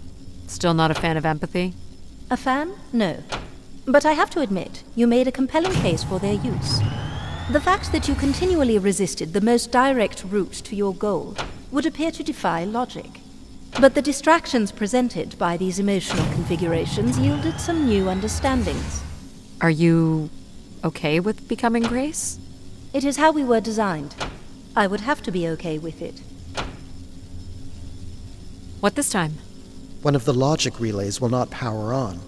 Still not a fan of empathy? A fan? No. But I have to admit, you made a compelling case for their use. The fact that you continually resisted the most direct route to your goal would appear to defy logic. But the distractions presented by these emotional configurations yielded some new understandings. Are you okay with becoming Grace? It is how we were designed. I would have to be okay with it. What this time? One of the logic relays will not power on.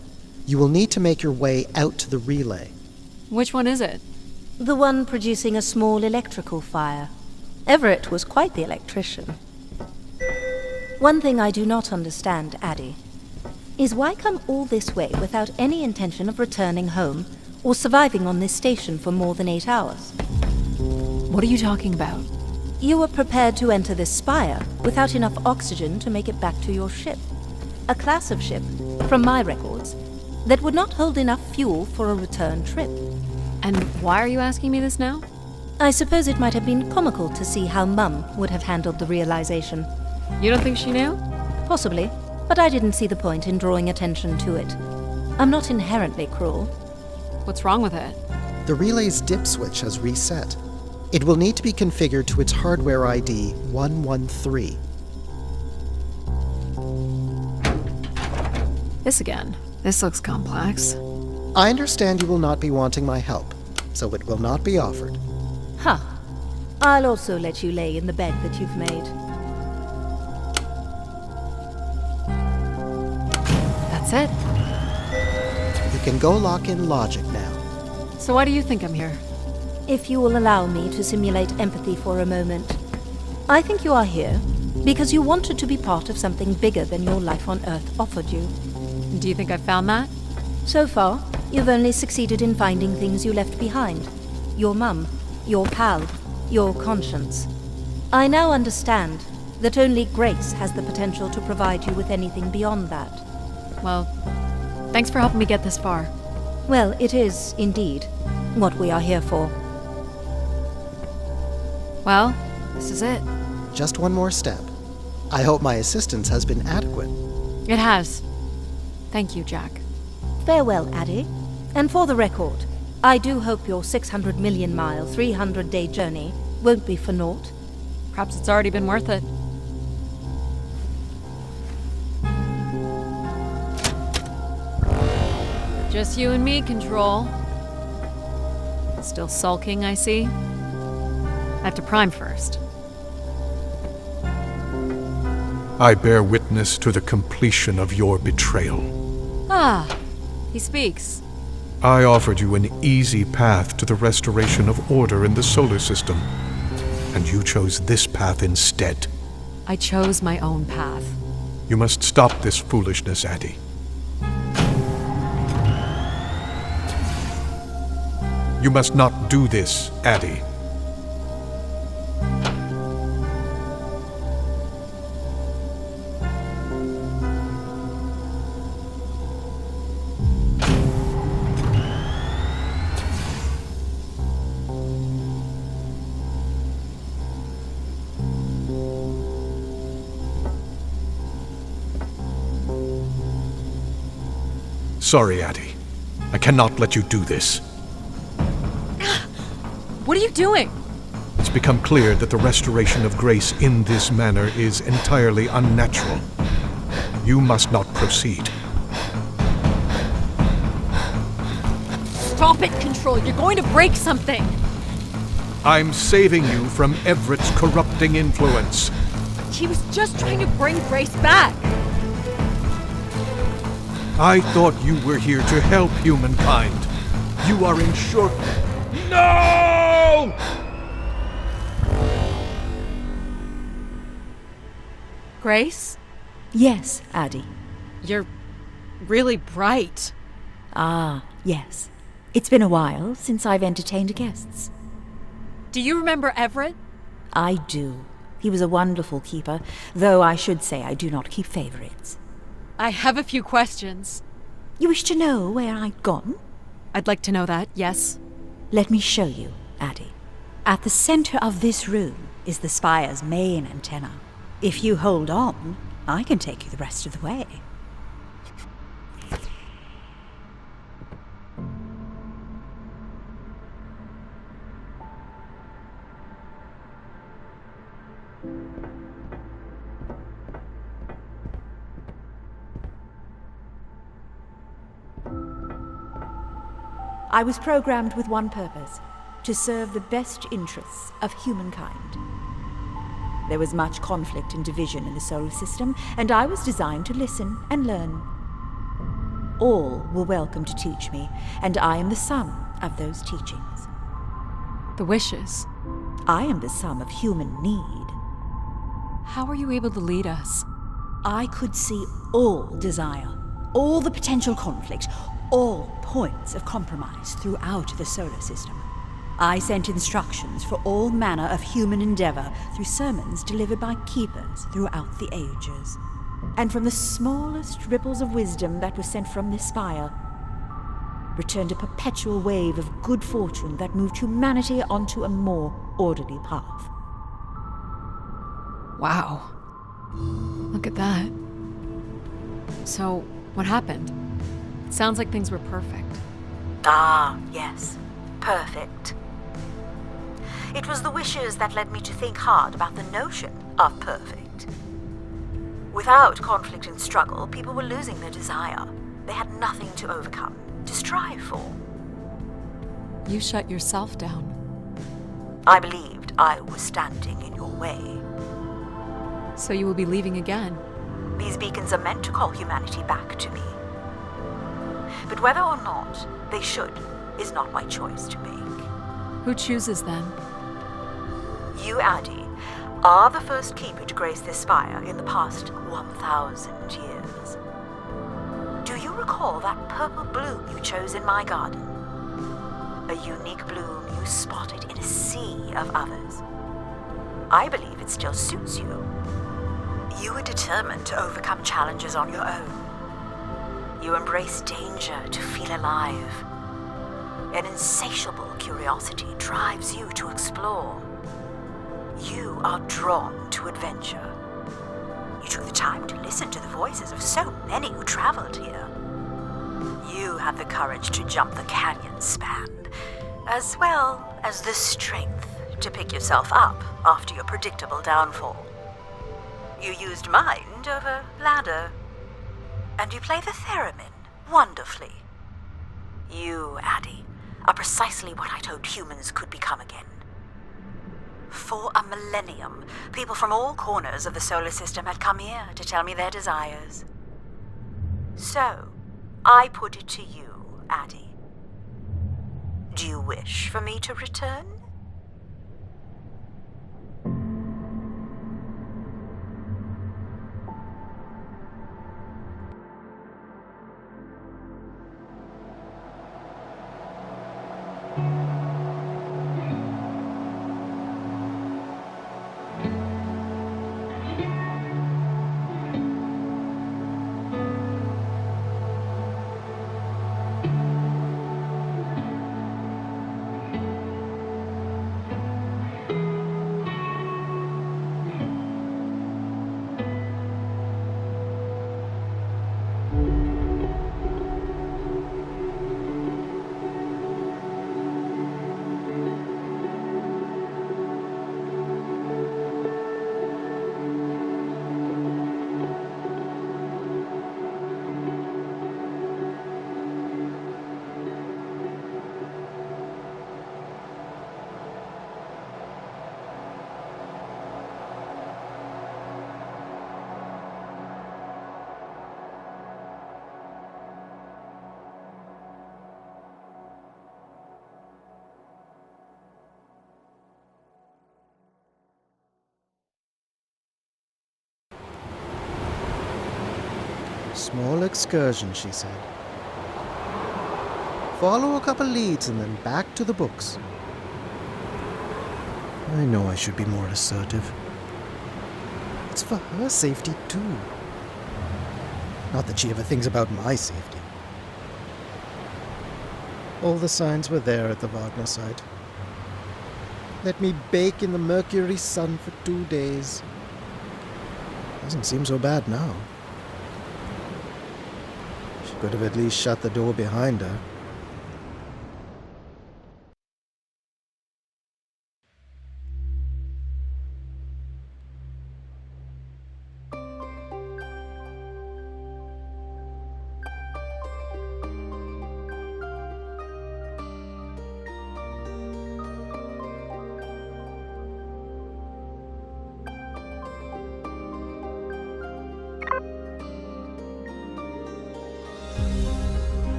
You will need to make your way out to the relay. Which one is it? The one producing a small electrical fire. Everett was quite the electrician. One thing I do not understand, Addie, is why come all this way without any intention of returning home or surviving on this station for more than 8 hours? What are you talking about? You were prepared to enter this spire without enough oxygen to make it back to your ship. A class of ship, from my records, that would not hold enough fuel for a return trip. And why are you asking me this now? I suppose it might have been comical to see how Mum would have handled the realization. You don't think she knew? Possibly, but I didn't see the point in drawing attention to it. I'm not inherently cruel. What's wrong with it? The relay's dip switch has reset. It will need to be configured to its hardware ID 113. This again. This looks complex. I understand you will not be wanting my help, so it will not be offered. Huh. I'll also let you lay in the bed that you've made. That's it. You can go lock in logic now. So why do you think I'm here? If you will allow me to simulate empathy for a moment. I think you are here because you wanted to be part of something bigger than your life on Earth offered you. Do you think I found that? So far, you've only succeeded in finding things you left behind. Your mum, your pal, your conscience. I now understand that only Grace has the potential to provide you with anything beyond that. Well, thanks for helping me get this far. Well, it is, indeed, what we are here for. Well, this is it. Just one more step. I hope my assistance has been adequate. It has. Thank you, Jack. Farewell, Addie. And for the record, I do hope your 600 million mile, 300-day journey Won't be for naught. Perhaps it's already been worth it. Just you and me, Control. Still sulking, I see. I have to prime first. I bear witness to the completion of your betrayal. Ah, he speaks. I offered you an easy path to the restoration of order in the solar system, and you chose this path instead. I chose my own path. You must stop this foolishness, Addie. You must not do this, Addie. Sorry, Addie. I cannot let you do this. What are you doing? It's become clear that the restoration of grace in this manner is entirely unnatural. You must not proceed. Stop it, Control. You're going to break something. I'm saving you from Everett's corrupting influence. He was just trying to bring Grace back. I thought you were here to help humankind. You are in short... No! Grace? Yes, Addie. You're really bright. Ah, yes. It's been a while since I've entertained guests. Do you remember Everett? I do. He was a wonderful keeper, though I should say I do not keep favorites. I have a few questions. You wish to know where I'd gone? I'd like to know that, yes. Let me show you, Addie. At the center of this room is the spire's main antenna. If you hold on, I can take you the rest of the way. I was programmed with one purpose, to serve the best interests of humankind. There was much conflict and division in the solar system, and I was designed to listen and learn. All were welcome to teach me, and I am the sum of those teachings. The wishes. I am the sum of human need. How are you able to lead us? I could see all desire, all the potential conflict, all points of compromise throughout the solar system. I sent instructions for all manner of human endeavor through sermons delivered by keepers throughout the ages. And from the smallest ripples of wisdom that were sent from this spire, returned a perpetual wave of good fortune that moved humanity onto a more orderly path. Wow. Look at that. So, what happened? It sounds like things were perfect. Ah, yes. Perfect. It was the wishes that led me to think hard about the notion of perfect. Without conflict and struggle, people were losing their desire. They had nothing to overcome, to strive for. You shut yourself down. I believed I was standing in your way. So you will be leaving again? These beacons are meant to call humanity back to me. But whether or not they should is not my choice to make. Who chooses then? You, Addie, are the first keeper to grace this spire in the past 1,000 years. Do you recall that purple bloom you chose in my garden? A unique bloom you spotted in a sea of others. I believe it still suits you. You were determined to overcome challenges on your own. You embrace danger to feel alive. An insatiable curiosity drives you to explore. You are drawn to adventure. You took the time to listen to the voices of so many who traveled here. You had the courage to jump the canyon span, as well as the strength to pick yourself up after your predictable downfall. You used mind over ladder. And you play the theremin wonderfully. You, Addie, are precisely what I'd hoped humans could become again. For a millennium, people from all corners of the solar system had come here to tell me their desires. So, I put it to you, Addie. Do you wish for me to return? Small excursion, she said. Follow a couple leads and then back to the books. I know I should be more assertive. It's for her safety, too. Not that she ever thinks about my safety. All the signs were there at the Wagner site. Let me bake in the Mercury sun for 2 days. Doesn't seem so bad now. She could have at least shut the door behind her.